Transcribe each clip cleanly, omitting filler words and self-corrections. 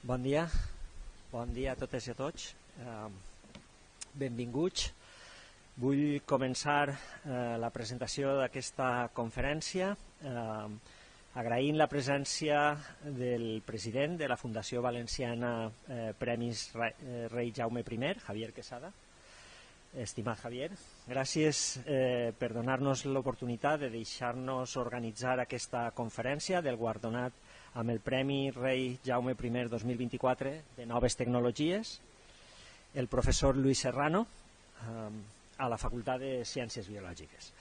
Bon dia a totes i a tots. Benvinguts. Vull començar la presentació d'aquesta conferència agraint la presència del president de la Fundació Valenciana Premis Rei Jaume I, Javier Quesada. Estimat Javier, gràcies per donar-nos l'oportunitat de deixar-nos organitzar aquesta conferència del guardonat amb el Premi Rei Jaume I 2024 de Noves Tecnologies, el professor Luis Serrano, a la Facultat de Ciències Biològiques.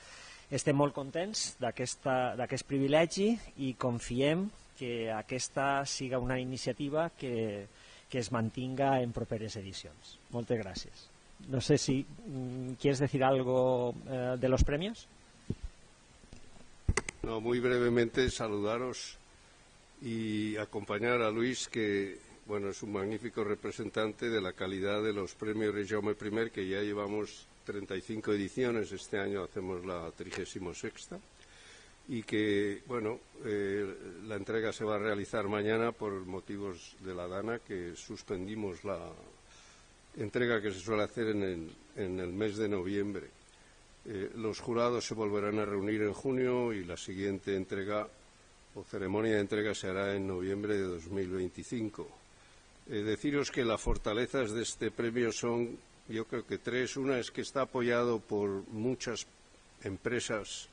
Estem molt contents d'aquest privilegi i confiem que aquesta siga una iniciativa que es mantinga en properes edicions. Moltes gràcies. No sé si quieres decir algo de los premios. No, muy brevemente saludaros y acompañar a Luis, que bueno, es un magnífico representante de la calidad de los premios Rei Jaume I, que ya llevamos 35 ediciones, este año hacemos la 36ª, y que bueno, la entrega se va a realizar mañana por motivos de la Dana, que suspendimos la entrega que se suele hacer en el mes de noviembre. Los jurados se volverán a reunir en junio y la siguiente entrega o ceremonia de entrega se hará en noviembre de 2025. Deciros que las fortalezas de este premio son, yo creo que tres. Una es que está apoyado por muchas empresas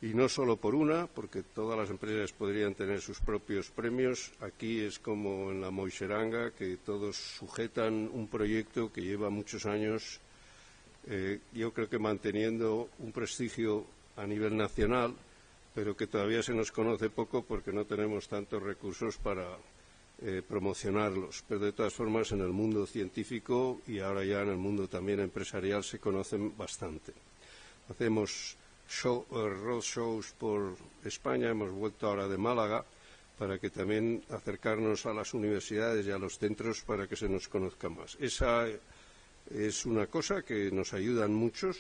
y no solo por una, porque todas las empresas podrían tener sus propios premios. Aquí es como en la Moixeranga, que todos sujetan un proyecto que lleva muchos años, yo creo que manteniendo un prestigio a nivel nacional, pero que todavía se nos conoce poco porque no tenemos tantos recursos para promocionarlos. Pero de todas formas, en el mundo científico y ahora ya en el mundo también empresarial se conocen bastante. Hacemos roadshows por España, hemos vuelto ahora de Málaga para que también acercarnos a las universidades y a los centros para que se nos conozca más. Esa es una cosa que nos ayudan muchos.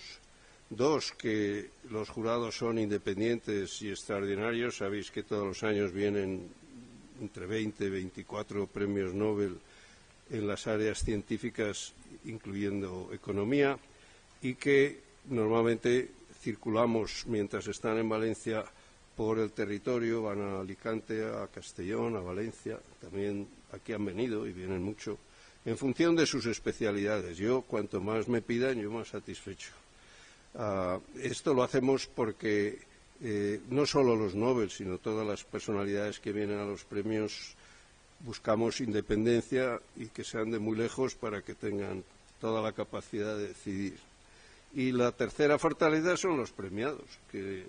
Dos, que los jurados son independientes y extraordinarios. Sabéis que todos los años vienen entre 20 y 24 premios Nobel en las áreas científicas, incluyendo economía, y que normalmente circulamos mientras están en Valencia por el territorio, van a Alicante, a Castellón, a Valencia, también aquí han venido y vienen mucho, en función de sus especialidades. Yo, cuanto más me pidan, yo más satisfecho. Esto lo hacemos porque no solo los Nobel, sino todas las personalidades que vienen a los premios buscamos independencia y que sean de muy lejos para que tengan toda la capacidad de decidir. Y la tercera fortaleza son los premiados, que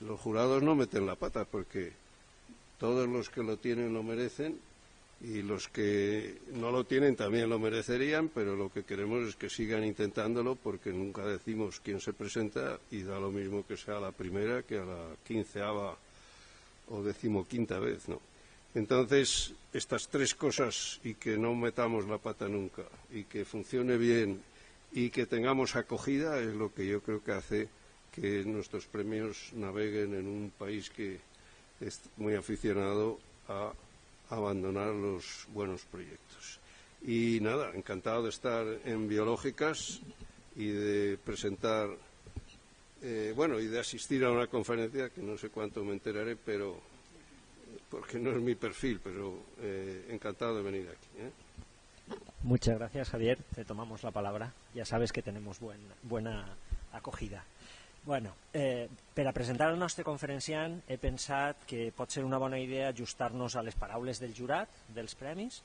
los jurados no meten la pata porque todos los que lo tienen lo merecen y los que no lo tienen también lo merecerían, pero lo que queremos es que sigan intentándolo porque nunca decimos quién se presenta y da lo mismo que sea la primera que a la 15ª o 15ª vez, ¿no? Entonces, estas tres cosas, y que no metamos la pata nunca, y que funcione bien y que tengamos acogida, es lo que yo creo que hace que nuestros premios naveguen en un país que es muy aficionado a abandonar los buenos proyectos. Y nada, encantado de estar en Biológicas y de presentar, bueno, y de asistir a una conferencia que no sé cuánto me enteraré, pero porque no es mi perfil, pero encantado de venir aquí. Muchas gracias, Javier. Te tomamos la palabra. Ya sabes que tenemos buena acogida. Bueno, per a presentar el nostre conferenciant he pensat que pot ser una bona idea ajustar-nos a les paraules del jurat dels premis,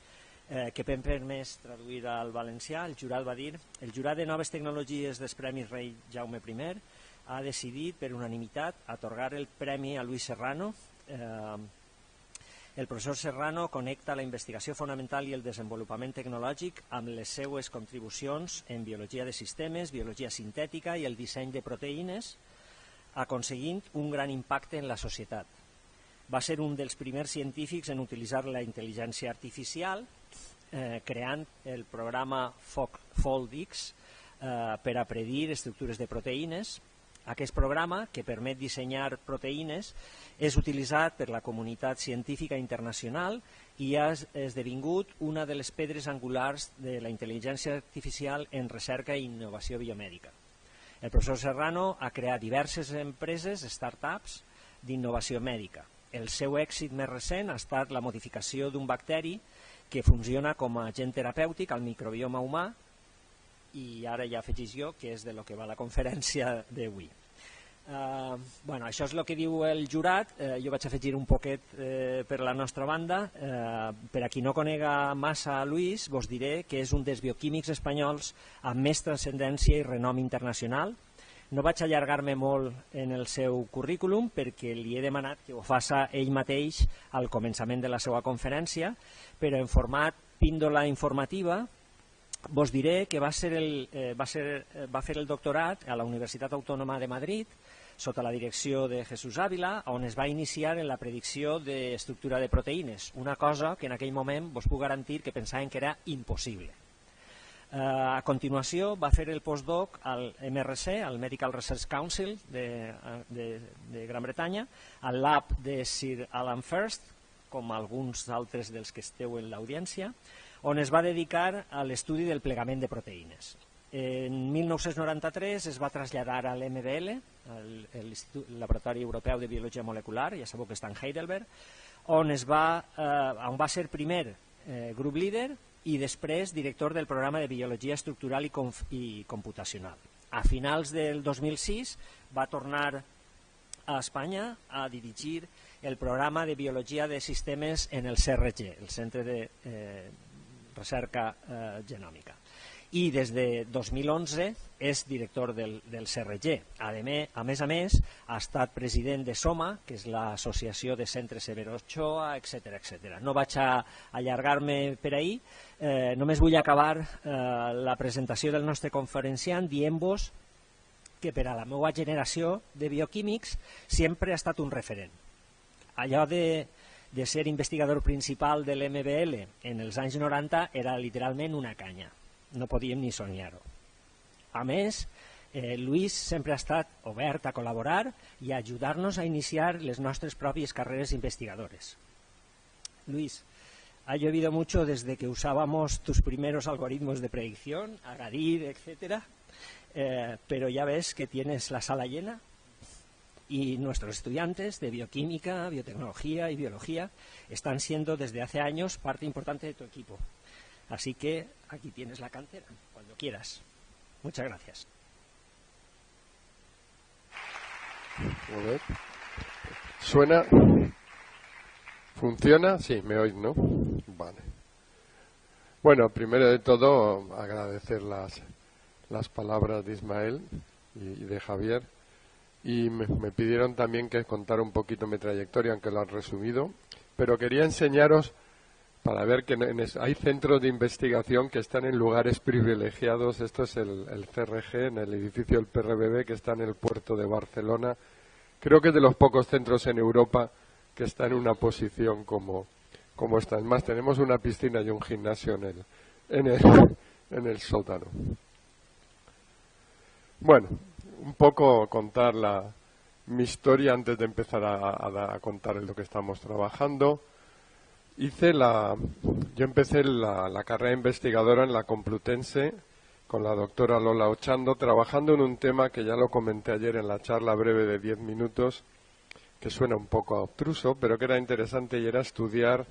que m'hem permès traduir al valencià. El jurat va dir: el jurat de noves tecnologies dels Premis Rei Jaume I ha decidit per unanimitat atorgar el premi a Luis Serrano. El professor Serrano connecta la investigació fonamental i el desenvolupament tecnològic amb les seues contribucions en biologia de sistemes, biologia sintètica i el disseny de proteïnes, aconseguint un gran impacte en la societat. Va ser un dels primers científics en utilitzar la intel·ligència artificial, creant el programa FOLDX per a predir estructures de proteïnes Aquest programa, que permet dissenyar proteïnes, és utilitzat per la comunitat científica internacional i ha esdevingut una de les pedres angulars de la intel·ligència artificial en recerca i innovació biomèdica. El professor Serrano ha creat diverses empreses, startups, d'innovació mèdica. El seu èxit més recent ha estat la modificació d'un bacteri que funciona com a agent terapèutic al microbioma humà, i ara ja afegís jo que és de lo que va la conferència d'avui. Això és el que diu el jurat. Jo vaig afegir un poquet per la nostra banda. Per a qui no conega massa Luis, vos diré que és un dels bioquímics espanyols amb més transcendència i renom internacional. No vaig allargar-me molt en el seu currículum perquè li he demanat que ho faça ell mateix al començament de la seva conferència, però en format píndola informativa vos diré que va fer el doctorat a la Universitat Autònoma de Madrid sota la direcció de Jesús Ávila, on es va iniciar en la predicció d'estructura de proteïnes, una cosa que en aquell moment vos puc garantir que pensaven que era impossible. A continuació va fer el postdoc al MRC, al Medical Research Council de Gran Bretanya, al lab de Sir Alan First, com alguns altres dels que esteu en l'audiència, on es va dedicar a l'estudi del plegament de proteïnes. En 1993 es va traslladar a l'MBL, l'Institut Laboratori Europeu de Biologia Molecular, ja sabeu que està en Heidelberg, on va ser primer grup líder i després director del programa de Biologia Estructural i Computacional. A finals del 2006 va tornar a Espanya a dirigir el programa de Biologia de Sistemes en el CRG, el Centre de Recerca Genòmica. I des de 2011 és director del CRG. A més, ha estat president de SOMA, que és l'Associació de Centres Severo Ochoa, etc. No vaig a allargar-me per ahir, només vull acabar la presentació del nostre conferenciant dient-vos que per a la meva generació de bioquímics sempre ha estat un referent. Allò de ser investigador principal de l'MBL en els anys 90 era literalment una canya. No podíem ni somiar-ho. A més, Luis sempre ha estat obert a col·laborar i a ajudar-nos a iniciar les nostres pròpies carreres investigadores. Luis, ha llovido mucho desde que usábamos tus primeros algoritmos de predicción, Agadir, etc. Pero ya ves que tienes la sala llena y nuestros estudiantes de bioquímica, biotecnología y biología están siendo desde hace años parte importante de tu equipo. Así que aquí tienes la cantera, cuando quieras. Muchas gracias. A ver. ¿Suena? ¿Funciona? Sí, me oís, ¿no? Vale. Bueno, primero de todo, agradecer las palabras de Ismael y de Javier. Y me pidieron también que contara un poquito mi trayectoria, aunque lo han resumido. Pero quería enseñaros, para ver que hay centros de investigación que están en lugares privilegiados. Esto es el CRG, en el edificio del PRBB, que está en el puerto de Barcelona. Creo que es de los pocos centros en Europa que está en una posición como esta. Es más, tenemos una piscina y un gimnasio en el sótano. Bueno, un poco contar mi historia antes de empezar a contar en lo que estamos trabajando. Yo empecé la carrera investigadora en la Complutense con la doctora Lola Ochando, trabajando en un tema que ya lo comenté ayer en la charla breve de 10 minutos, que suena un poco obtruso, pero que era interesante, y era estudiar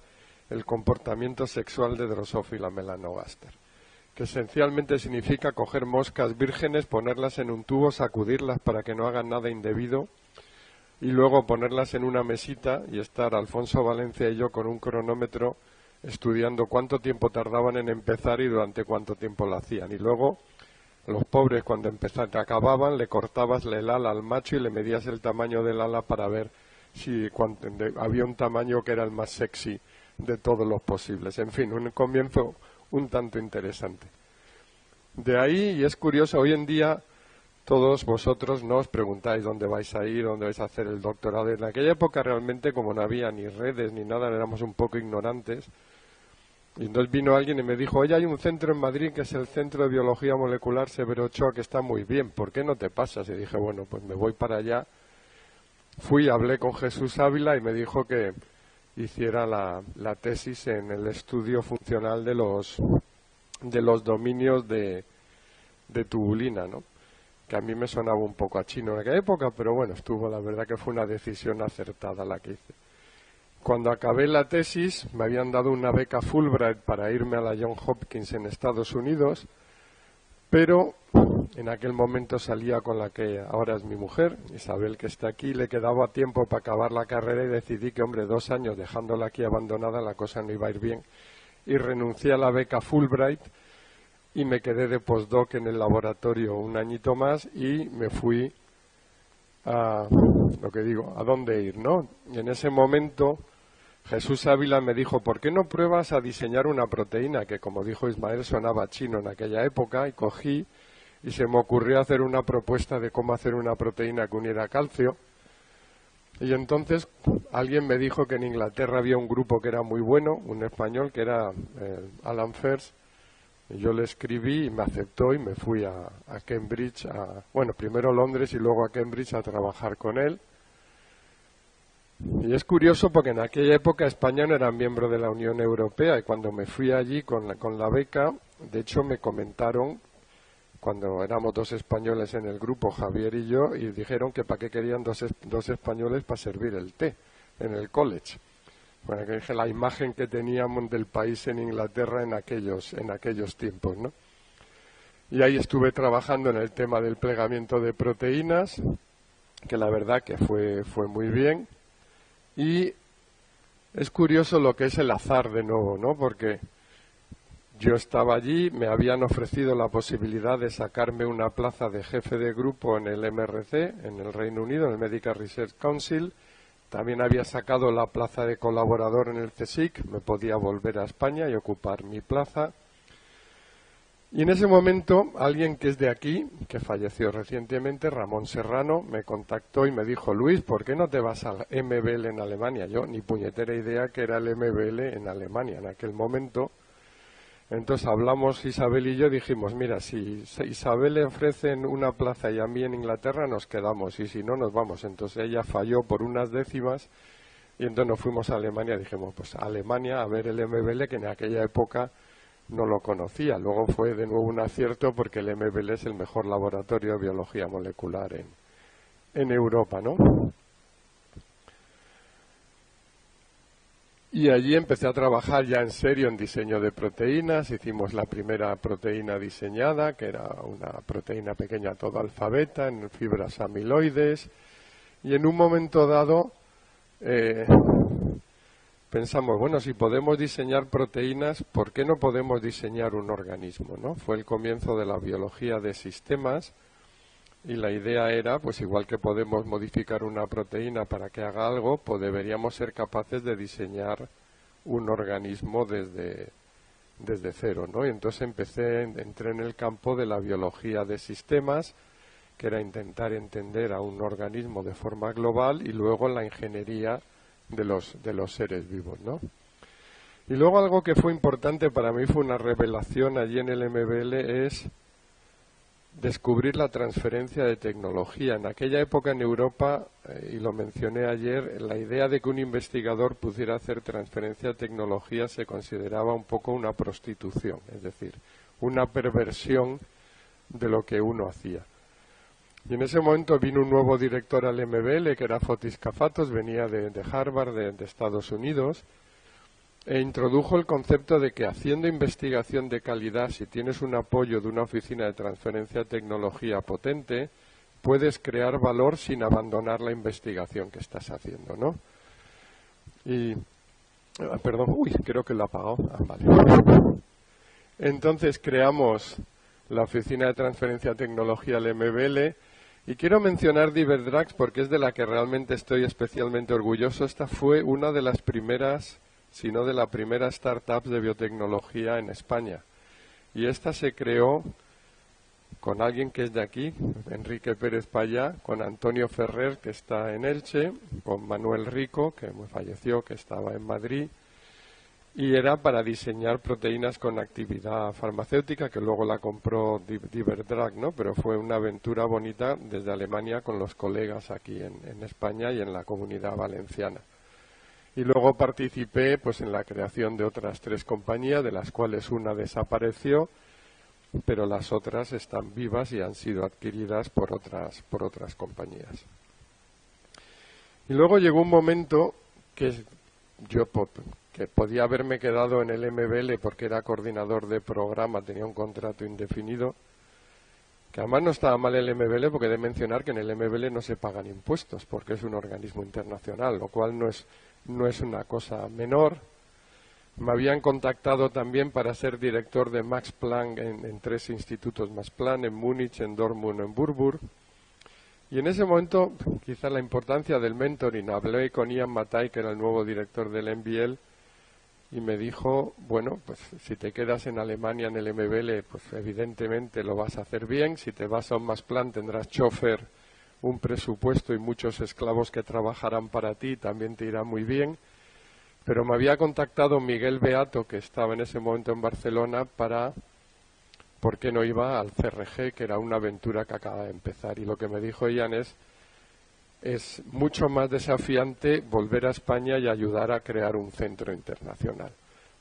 el comportamiento sexual de Drosophila melanogaster, que esencialmente significa coger moscas vírgenes, ponerlas en un tubo, sacudirlas para que no hagan nada indebido, y luego ponerlas en una mesita y estar Alfonso Valencia y yo con un cronómetro estudiando cuánto tiempo tardaban en empezar y durante cuánto tiempo lo hacían. Y luego, los pobres, cuando acababan, le cortabas el ala al macho y le medías el tamaño del ala para ver si había un tamaño que era el más sexy de todos los posibles. En fin, un comienzo un tanto interesante. De ahí, y es curioso, hoy en día todos vosotros no os preguntáis dónde vais a ir, dónde vais a hacer el doctorado. En aquella época realmente, como no había ni redes ni nada, éramos un poco ignorantes. Y entonces vino alguien y me dijo, oye, hay un centro en Madrid que es el Centro de Biología Molecular Severo Ochoa, que está muy bien, ¿por qué no te pasas? Y dije, bueno, pues me voy para allá. Fui, hablé con Jesús Ávila y me dijo que hiciera la tesis en el estudio funcional de los dominios de tubulina, ¿no? Que a mí me sonaba un poco a chino en aquella época, pero bueno, la verdad que fue una decisión acertada la que hice. Cuando acabé la tesis, me habían dado una beca Fulbright para irme a la Johns Hopkins en Estados Unidos, pero en aquel momento salía con la que ahora es mi mujer, Isabel, que está aquí, le quedaba tiempo para acabar la carrera y decidí que, hombre, 2 años dejándola aquí abandonada, la cosa no iba a ir bien. Y renuncié a la beca Fulbright y me quedé de postdoc en el laboratorio 1 añito más y me fui a dónde ir, ¿no? Y en ese momento Jesús Ávila me dijo, ¿por qué no pruebas a diseñar una proteína? Que, como dijo Ismael, sonaba chino en aquella época, y cogí y se me ocurrió hacer una propuesta de cómo hacer una proteína que uniera calcio. Y entonces alguien me dijo que en Inglaterra había un grupo que era muy bueno, un español, que era Alan Fers. Y yo le escribí y me aceptó y me fui a Cambridge, primero a Londres y luego a Cambridge a trabajar con él. Y es curioso porque en aquella época España no era miembro de la Unión Europea y cuando me fui allí con la beca, de hecho me comentaron, cuando éramos 2 españoles en el grupo, Javier y yo, y dijeron que para qué querían dos españoles para servir el té en el college. Bueno, que dije la imagen que teníamos del país en Inglaterra en aquellos tiempos, ¿no? Y ahí estuve trabajando en el tema del plegamiento de proteínas, que la verdad que fue muy bien. Y es curioso lo que es el azar de nuevo, ¿no? Porque yo estaba allí, me habían ofrecido la posibilidad de sacarme una plaza de jefe de grupo en el MRC, en el Reino Unido, en el Medical Research Council. También había sacado la plaza de colaborador en el CSIC, me podía volver a España y ocupar mi plaza. Y en ese momento, alguien que es de aquí, que falleció recientemente, Ramón Serrano, me contactó y me dijo, Luis, ¿por qué no te vas al MBL en Alemania? Yo ni puñetera idea que era el MBL en Alemania en aquel momento. Entonces hablamos Isabel y yo, dijimos, mira, si Isabel le ofrecen una plaza y a mí en Inglaterra nos quedamos y si no nos vamos. Entonces ella falló por unas décimas y entonces nos fuimos a Alemania. Dijimos, pues a Alemania a ver el MBL, que en aquella época no lo conocía. Luego fue de nuevo un acierto porque el MBL es el mejor laboratorio de biología molecular en Europa, ¿no? Y allí empecé a trabajar ya en serio en diseño de proteínas. Hicimos la primera proteína diseñada, que era una proteína pequeña toda alfabeta, en fibras amiloides. Y en un momento dado pensamos, bueno, si podemos diseñar proteínas, ¿por qué no podemos diseñar un organismo, ¿no? Fue el comienzo de la biología de sistemas. Y la idea era, pues igual que podemos modificar una proteína para que haga algo, pues deberíamos ser capaces de diseñar un organismo desde cero, ¿no? Y entonces entré en el campo de la biología de sistemas, que era intentar entender a un organismo de forma global, y luego la ingeniería de los seres vivos, ¿no? Y luego algo que fue importante para mí, fue una revelación allí en el MBL, es descubrir la transferencia de tecnología. En aquella época en Europa, y lo mencioné ayer, la idea de que un investigador pudiera hacer transferencia de tecnología se consideraba un poco una prostitución, es decir, una perversión de lo que uno hacía. Y en ese momento vino un nuevo director al MBL, que era Fotis Kafatos, venía de Harvard, de Estados Unidos, e introdujo el concepto de que haciendo investigación de calidad, si tienes un apoyo de una oficina de transferencia de tecnología potente, puedes crear valor sin abandonar la investigación que estás haciendo, ¿no? Y, perdón, creo que lo he apagado. Vale. Entonces creamos la oficina de transferencia de tecnología, el MBL, y quiero mencionar Diverdrags porque es de la que realmente estoy especialmente orgulloso. Esta fue una de las primeras, si no de la primera startup de biotecnología en España. Y esta se creó con alguien que es de aquí, Enrique Pérez Payá, con Antonio Ferrer, que está en Elche, con Manuel Rico, que falleció, que estaba en Madrid, y era para diseñar proteínas con actividad farmacéutica, que luego la compró Diverdrug, ¿no? Pero fue una aventura bonita desde Alemania con los colegas aquí en España y en la Comunidad Valenciana. Y luego participé pues en la creación de otras 3 compañías, de las cuales una desapareció, pero las otras están vivas y han sido adquiridas por otras compañías. Y luego llegó un momento que yo que podía haberme quedado en el MBL porque era coordinador de programa, tenía un contrato indefinido, que además no estaba mal el MBL, porque he de mencionar que en el MBL no se pagan impuestos porque es un organismo internacional, lo cual no es una cosa menor. Me habían contactado también para ser director de Max Planck en 3 institutos Max Planck, en Múnich, en Dortmund, en Burburg. Y en ese momento, quizá la importancia del mentoring, hablé con Ian Matai, que era el nuevo director del MBL, y me dijo, bueno, pues si te quedas en Alemania en el MBL, pues evidentemente lo vas a hacer bien. Si te vas a un Max Planck tendrás chofer, un presupuesto y muchos esclavos que trabajarán para ti, también te irá muy bien. Pero me había contactado Miguel Beato, que estaba en ese momento en Barcelona, para por qué no iba al CRG, que era una aventura que acaba de empezar. Y lo que me dijo Ian es mucho más desafiante volver a España y ayudar a crear un centro internacional,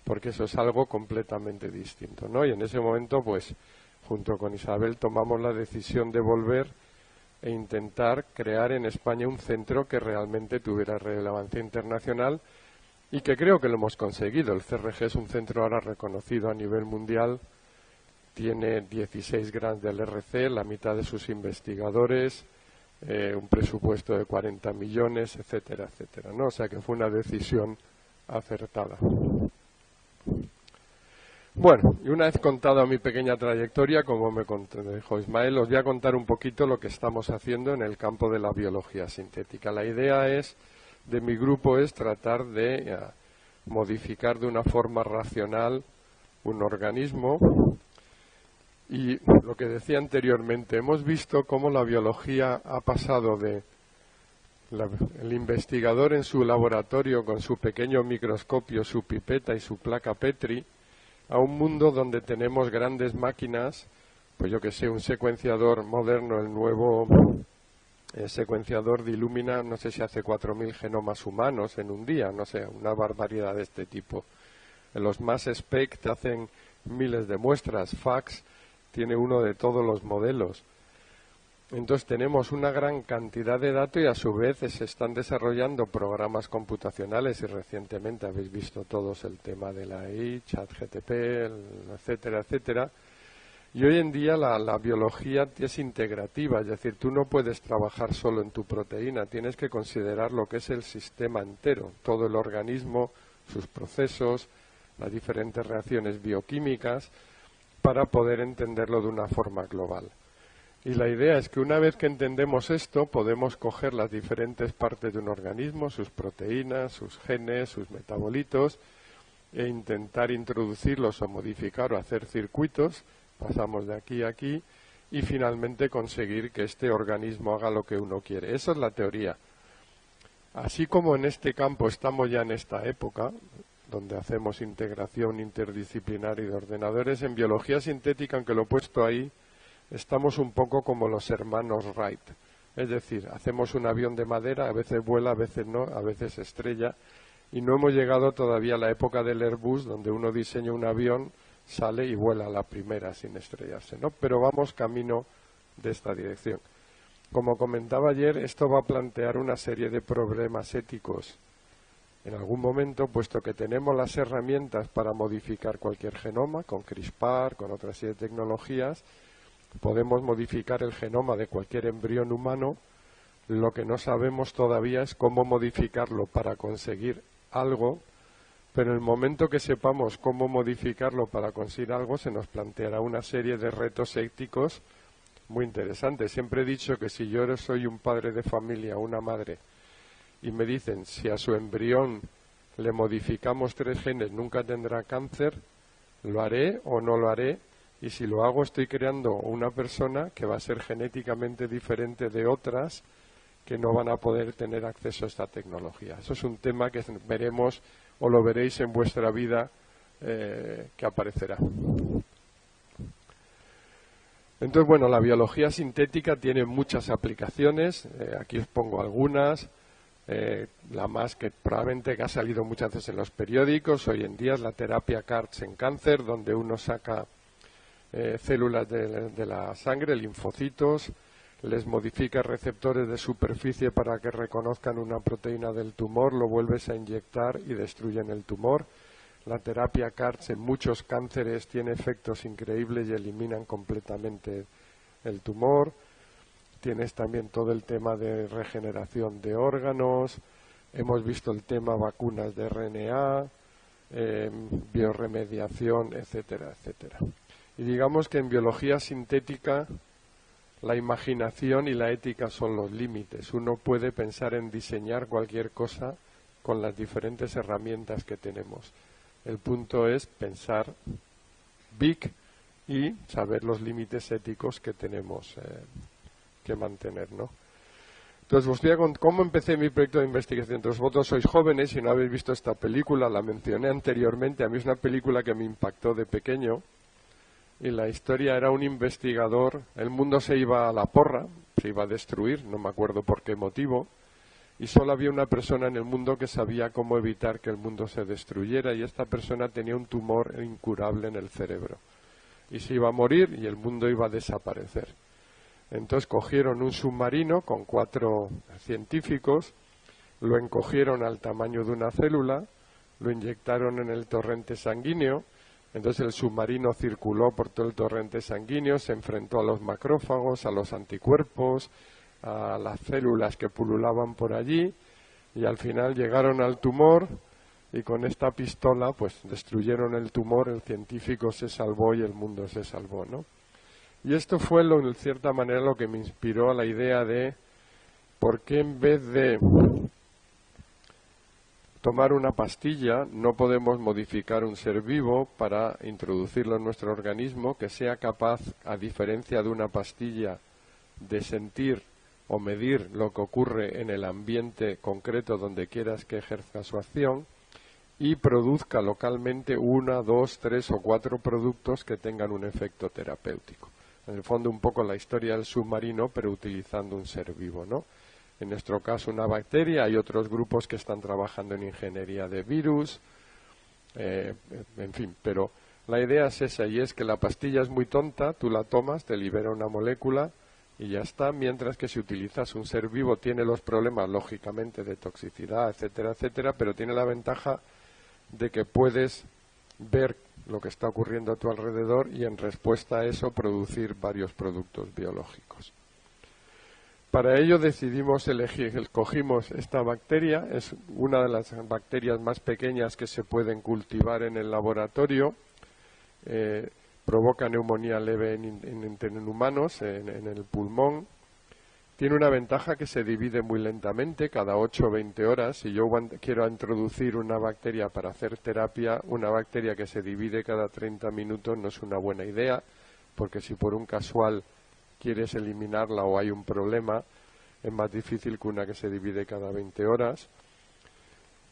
porque eso es algo completamente distinto, ¿no? Y en ese momento, pues, junto con Isabel tomamos la decisión de volver e intentar crear en España un centro que realmente tuviera relevancia internacional, y que creo que lo hemos conseguido. El CRG es un centro ahora reconocido a nivel mundial, tiene 16 grants del RC, la mitad de sus investigadores, un presupuesto de 40 millones, etcétera, etcétera, ¿no? O sea que fue una decisión acertada. Bueno, y una vez contada mi pequeña trayectoria, como me dijo Ismael, os voy a contar un poquito lo que estamos haciendo en el campo de la biología sintética. La idea de mi grupo es tratar de modificar de una forma racional un organismo. Y lo que decía anteriormente, hemos visto cómo la biología ha pasado de el investigador en su laboratorio con su pequeño microscopio, su pipeta y su placa Petri, a un mundo donde tenemos grandes máquinas, pues yo que sé, un secuenciador moderno, el nuevo secuenciador de Illumina, no sé si hace 4.000 genomas humanos en un día, no sé, una barbaridad de este tipo. En los Mass Spec te hacen miles de muestras, fax tiene uno de todos los modelos. Entonces tenemos una gran cantidad de datos y a su vez se están desarrollando programas computacionales y recientemente habéis visto todos el tema de la AI, ChatGPT, etcétera, etcétera. Y hoy en día la biología es integrativa, es decir, tú no puedes trabajar solo en tu proteína, tienes que considerar lo que es el sistema entero, todo el organismo, sus procesos, las diferentes reacciones bioquímicas, para poder entenderlo de una forma global. Y la idea es que una vez que entendemos esto, podemos coger las diferentes partes de un organismo, sus proteínas, sus genes, sus metabolitos, e intentar introducirlos o modificar o hacer circuitos, pasamos de aquí a aquí, y finalmente conseguir que este organismo haga lo que uno quiere. Esa es la teoría. Así como en este campo estamos ya en esta época, donde hacemos integración interdisciplinaria de ordenadores, en biología sintética, aunque lo he puesto ahí, estamos un poco como los hermanos Wright. Es decir, hacemos un avión de madera, a veces vuela, a veces no, a veces estrella, y no hemos llegado todavía a la época del Airbus, donde uno diseña un avión, sale y vuela a la primera sin estrellarse, ¿no? Pero vamos camino de esta dirección. Como comentaba ayer, esto va a plantear una serie de problemas éticos en algún momento, puesto que tenemos las herramientas para modificar cualquier genoma, con CRISPR, con otra serie de tecnologías, podemos modificar el genoma de cualquier embrión humano. Lo que no sabemos todavía es cómo modificarlo para conseguir algo, pero en el momento que sepamos cómo modificarlo para conseguir algo, se nos planteará una serie de retos éticos muy interesantes. Siempre he dicho que si yo soy un padre de familia, una madre, y me dicen si a su embrión le modificamos 3 genes nunca tendrá cáncer, ¿lo haré o no lo haré? Y si lo hago, estoy creando una persona que va a ser genéticamente diferente de otras que no van a poder tener acceso a esta tecnología. Eso es un tema que veremos o lo veréis en vuestra vida que aparecerá. Entonces, bueno, la biología sintética tiene muchas aplicaciones. Aquí os pongo algunas. La más que probablemente que ha salido muchas veces en los periódicos hoy en día es la terapia CAR-T en cáncer, donde uno saca células de la sangre, linfocitos, les modifica receptores de superficie para que reconozcan una proteína del tumor, lo vuelves a inyectar y destruyen el tumor. La terapia CAR-T en muchos cánceres tiene efectos increíbles y eliminan completamente el tumor. Tienes también todo el tema de regeneración de órganos. Hemos visto el tema vacunas de RNA, bioremediación, etcétera, etcétera. Y digamos que en biología sintética la imaginación y la ética son los límites. Uno puede pensar en diseñar cualquier cosa con las diferentes herramientas que tenemos. El punto es pensar big y saber los límites éticos que tenemos que mantener, ¿no? Entonces, os voy a contar cómo empecé mi proyecto de investigación. Entonces, vosotros sois jóvenes y no habéis visto esta película, la mencioné anteriormente. A mí es una película que me impactó de pequeño. Y la historia era un investigador, el mundo se iba a la porra, se iba a destruir, no me acuerdo por qué motivo, y solo había una persona en el mundo que sabía cómo evitar que el mundo se destruyera, y esta persona tenía un tumor incurable en el cerebro. Y se iba a morir y el mundo iba a desaparecer. Entonces cogieron un submarino con 4 científicos, lo encogieron al tamaño de una célula, lo inyectaron en el torrente sanguíneo. Entonces el submarino circuló por todo el torrente sanguíneo, se enfrentó a los macrófagos, a los anticuerpos, a las células que pululaban por allí, y al final llegaron al tumor y con esta pistola pues destruyeron el tumor, el científico se salvó y el mundo se salvó, ¿no? Y esto fue en cierta manera lo que me inspiró a la idea de por qué en vez de tomar una pastilla no podemos modificar un ser vivo para introducirlo en nuestro organismo que sea capaz, a diferencia de una pastilla, de sentir o medir lo que ocurre en el ambiente concreto donde quieras que ejerza su acción y produzca localmente 1, 2, 3 o 4 productos que tengan un efecto terapéutico. En el fondo un poco la historia del submarino, pero utilizando un ser vivo, ¿no? En nuestro caso una bacteria, hay otros grupos que están trabajando en ingeniería de virus, en fin, pero la idea es esa, y es que la pastilla es muy tonta, tú la tomas, te libera una molécula y ya está, mientras que si utilizas un ser vivo tiene los problemas, lógicamente, de toxicidad, etcétera, etcétera, pero tiene la ventaja de que puedes ver lo que está ocurriendo a tu alrededor y en respuesta a eso producir varios productos biológicos. Para ello escogimos esta bacteria, es una de las bacterias más pequeñas que se pueden cultivar en el laboratorio, provoca neumonía leve en humanos, en el pulmón. Tiene una ventaja que se divide muy lentamente, cada 8 o 20 horas. Si yo quiero introducir una bacteria para hacer terapia, una bacteria que se divide cada 30 minutos no es una buena idea, porque si por un casual quieres eliminarla o hay un problema, es más difícil que una que se divide cada 20 horas.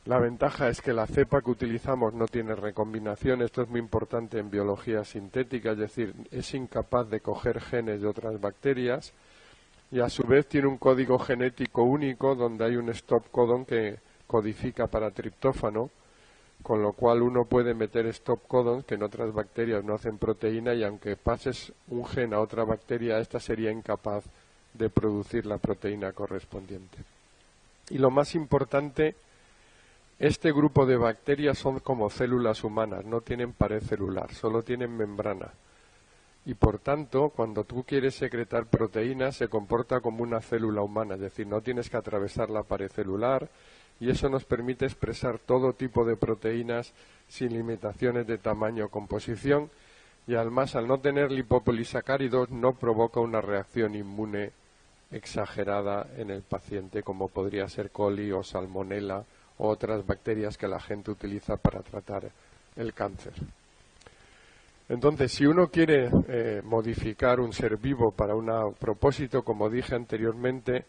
La ventaja es que la cepa que utilizamos no tiene recombinación, esto es muy importante en biología sintética, es decir, es incapaz de coger genes de otras bacterias y a su vez tiene un código genético único donde hay un stop codon que codifica para triptófano, con lo cual uno puede meter stop codons que en otras bacterias no hacen proteína y aunque pases un gen a otra bacteria, esta sería incapaz de producir la proteína correspondiente. Y lo más importante, este grupo de bacterias son como células humanas, no tienen pared celular, solo tienen membrana. Y por tanto, cuando tú quieres secretar proteínas, se comporta como una célula humana, es decir, no tienes que atravesar la pared celular, y eso nos permite expresar todo tipo de proteínas sin limitaciones de tamaño o composición, y además al no tener lipopolisacáridos no provoca una reacción inmune exagerada en el paciente, como podría ser coli o salmonela o otras bacterias que la gente utiliza para tratar el cáncer. Entonces, si uno quiere modificar un ser vivo para un propósito, como dije anteriormente,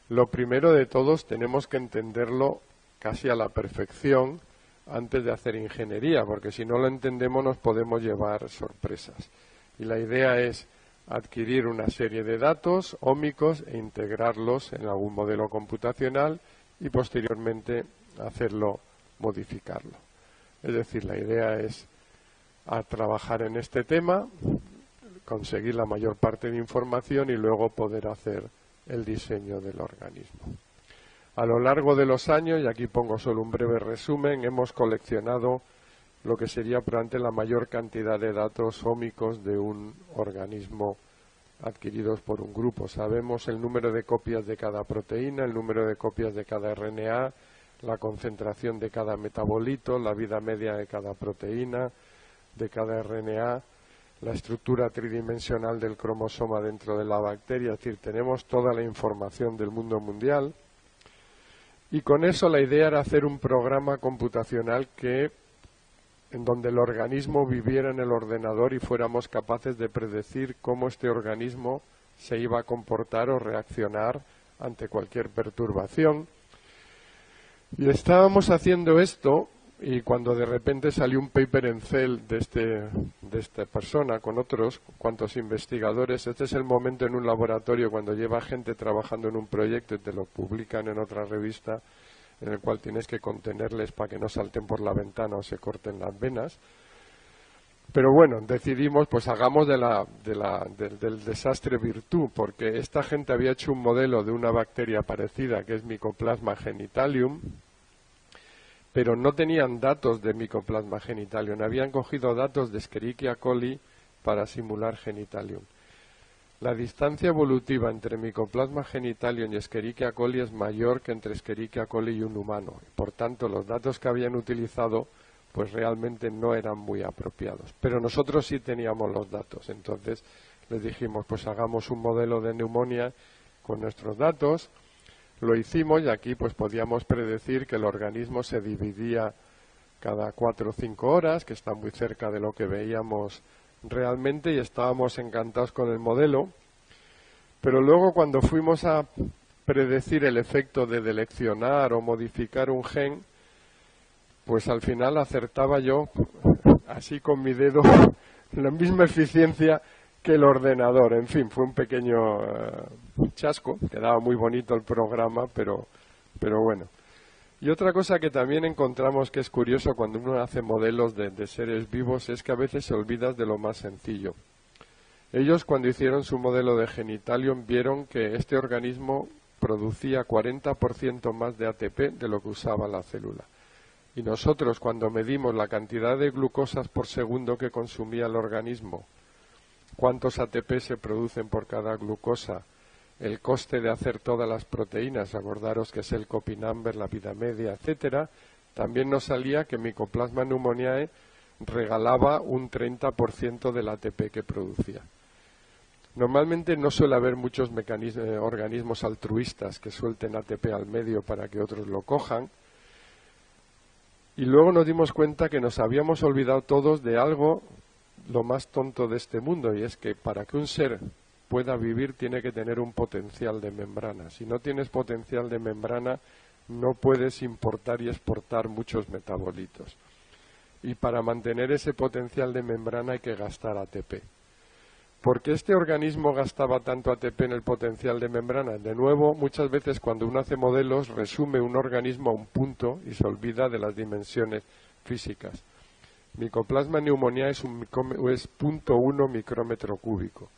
Lo primero de todos tenemos que entenderlo casi a la perfección antes de hacer ingeniería, porque si no lo entendemos nos podemos llevar sorpresas. Y la idea es adquirir una serie de datos ómicos e integrarlos en algún modelo computacional y posteriormente modificarlo. Es decir, la idea es trabajar en este tema, conseguir la mayor parte de información y luego poder hacer el diseño del organismo. A lo largo de los años, y aquí pongo solo un breve resumen, hemos coleccionado lo que sería probablemente la mayor cantidad de datos ómicos de un organismo adquiridos por un grupo. Sabemos el número de copias de cada proteína, el número de copias de cada RNA, la concentración de cada metabolito, la vida media de cada proteína, de cada RNA, la estructura tridimensional del cromosoma dentro de la bacteria, es decir, tenemos toda la información del mundo mundial. Y con eso la idea era hacer un programa computacional en donde el organismo viviera en el ordenador y fuéramos capaces de predecir cómo este organismo se iba a comportar o reaccionar ante cualquier perturbación. Y estábamos haciendo esto y cuando de repente salió un paper en Cell de esta persona con otros cuantos investigadores, este es el momento en un laboratorio cuando lleva gente trabajando en un proyecto y te lo publican en otra revista en el cual tienes que contenerles para que no salten por la ventana o se corten las venas. Pero bueno, decidimos, pues hagamos del desastre virtud, porque esta gente había hecho un modelo de una bacteria parecida, que es Mycoplasma genitalium, pero no tenían datos de Mycoplasma genitalium, habían cogido datos de Escherichia coli para simular genitalium. La distancia evolutiva entre Mycoplasma genitalium y Escherichia coli es mayor que entre Escherichia coli y un humano. Por tanto, los datos que habían utilizado pues realmente no eran muy apropiados. Pero nosotros sí teníamos los datos. Entonces les dijimos, pues hagamos un modelo de neumonía con nuestros datos. Lo hicimos y aquí pues podíamos predecir que el organismo se dividía cada 4 o 5 horas, que está muy cerca de lo que veíamos realmente, y estábamos encantados con el modelo. Pero luego cuando fuimos a predecir el efecto de deleccionar o modificar un gen, pues al final acertaba yo, así con mi dedo, la misma eficiencia que el ordenador. En fin, fue un pequeño chasco, quedaba muy bonito el programa, pero bueno. Y otra cosa que también encontramos que es curioso cuando uno hace modelos de seres vivos es que a veces se olvidas de lo más sencillo. Ellos cuando hicieron su modelo de genitalium vieron que este organismo producía 40% más de ATP de lo que usaba la célula. Y nosotros cuando medimos la cantidad de glucosas por segundo que consumía el organismo, cuántos ATP se producen por cada glucosa, el coste de hacer todas las proteínas, acordaros que es el copy number, la vida media, etcétera, también nos salía que Mycoplasma pneumoniae regalaba un 30% del ATP que producía. Normalmente no suele haber muchos organismos altruistas que suelten ATP al medio para que otros lo cojan. Y luego nos dimos cuenta que nos habíamos olvidado todos de algo, lo más tonto de este mundo, y es que para que un ser pueda vivir tiene que tener un potencial de membrana. Si no tienes potencial de membrana, no puedes importar y exportar muchos metabolitos. Y para mantener ese potencial de membrana hay que gastar ATP. ¿Por qué este organismo gastaba tanto ATP en el potencial de membrana? De nuevo, muchas veces cuando uno hace modelos resume un organismo a un punto y se olvida de las dimensiones físicas. Mycoplasma pneumoniae es 0.1 micrómetro cúbico.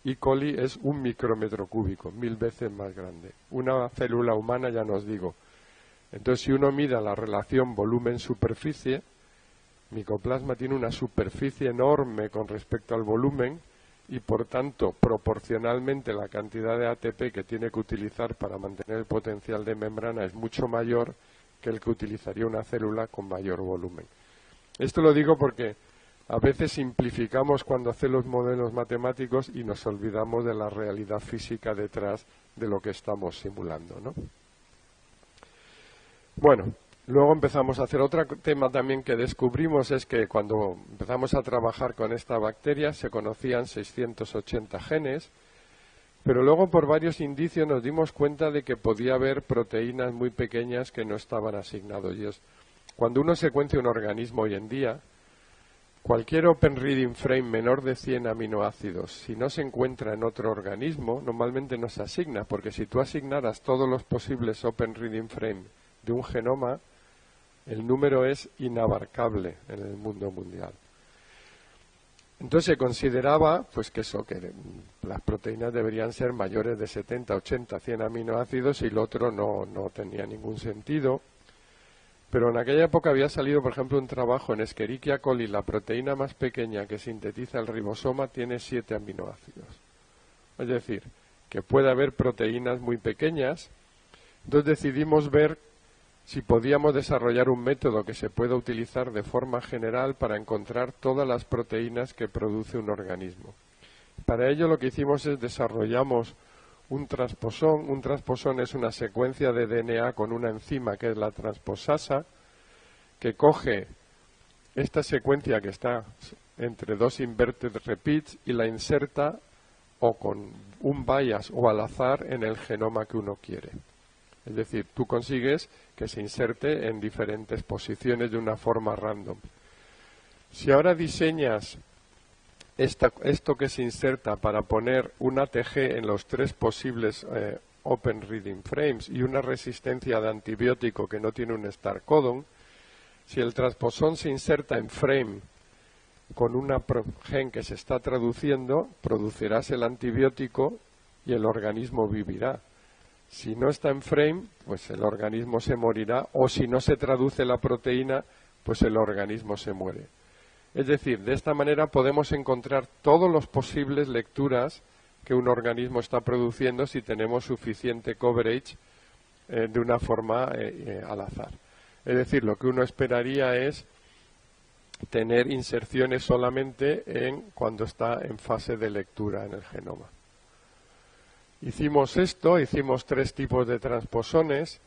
E. coli es 1 micrómetro cúbico, 1000 veces más grande. Una célula humana ya no os digo. Entonces, si uno mira la relación volumen-superficie, Mycoplasma tiene una superficie enorme con respecto al volumen y, por tanto, proporcionalmente la cantidad de ATP que tiene que utilizar para mantener el potencial de membrana es mucho mayor que el que utilizaría una célula con mayor volumen. Esto lo digo porque a veces simplificamos cuando hacemos modelos matemáticos y nos olvidamos de la realidad física detrás de lo que estamos simulando, ¿no? Bueno, luego empezamos a hacer otro tema también que descubrimos, es que cuando empezamos a trabajar con esta bacteria se conocían 680 genes Pero luego por varios indicios nos dimos cuenta de que podía haber proteínas muy pequeñas que no estaban asignadas. Y cuando uno secuencia un organismo hoy en día, cualquier Open Reading Frame menor de 100 aminoácidos, si no se encuentra en otro organismo, normalmente no se asigna, porque si tú asignaras todos los posibles Open Reading Frame de un genoma, el número es inabarcable en el mundo mundial. Entonces se consideraba pues que las proteínas deberían ser mayores de 70, 80, 100 aminoácidos y el otro no tenía ningún sentido. Pero en aquella época había salido, por ejemplo, un trabajo en Escherichia coli, la proteína más pequeña que sintetiza el ribosoma tiene 7 aminoácidos. Es decir, que puede haber proteínas muy pequeñas. Entonces decidimos ver si podíamos desarrollar un método que se pueda utilizar de forma general para encontrar todas las proteínas que produce un organismo. Para ello lo que hicimos es desarrollamos un transposón. Un transposón es una secuencia de DNA con una enzima que es la transposasa, que coge esta secuencia que está entre dos inverted repeats y la inserta o con un bias o al azar en el genoma que uno quiere. Es decir, tú consigues que se inserte en diferentes posiciones de una forma random. Si ahora diseñas esto que se inserta para poner un ATG en los 3 posibles Open Reading Frames y una resistencia de antibiótico que no tiene un start codon, si el transposón se inserta en frame con un gen que se está traduciendo, producirás el antibiótico y el organismo vivirá. Si no está en frame, pues el organismo se morirá, o si no se traduce la proteína, pues el organismo se muere. Es decir, de esta manera podemos encontrar todas las posibles lecturas que un organismo está produciendo si tenemos suficiente coverage de una forma al azar. Es decir, lo que uno esperaría es tener inserciones solamente cuando está en fase de lectura en el genoma. Hicimos 3 tipos de transposones,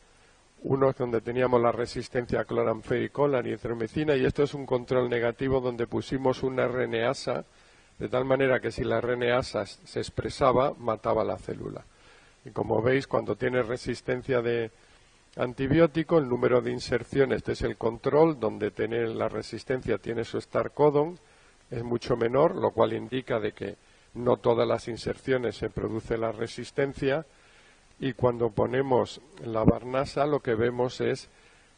uno donde teníamos la resistencia a cloramfericola y erythromicina, y esto es un control negativo donde pusimos una RNasa, de tal manera que si la RNasa se expresaba, mataba la célula. Y como veis, cuando tiene resistencia de antibiótico, el número de inserciones, este es el control, donde tiene la resistencia tiene su start codon, es mucho menor, lo cual indica de que no todas las inserciones se produce la resistencia, y cuando ponemos la barnasa lo que vemos es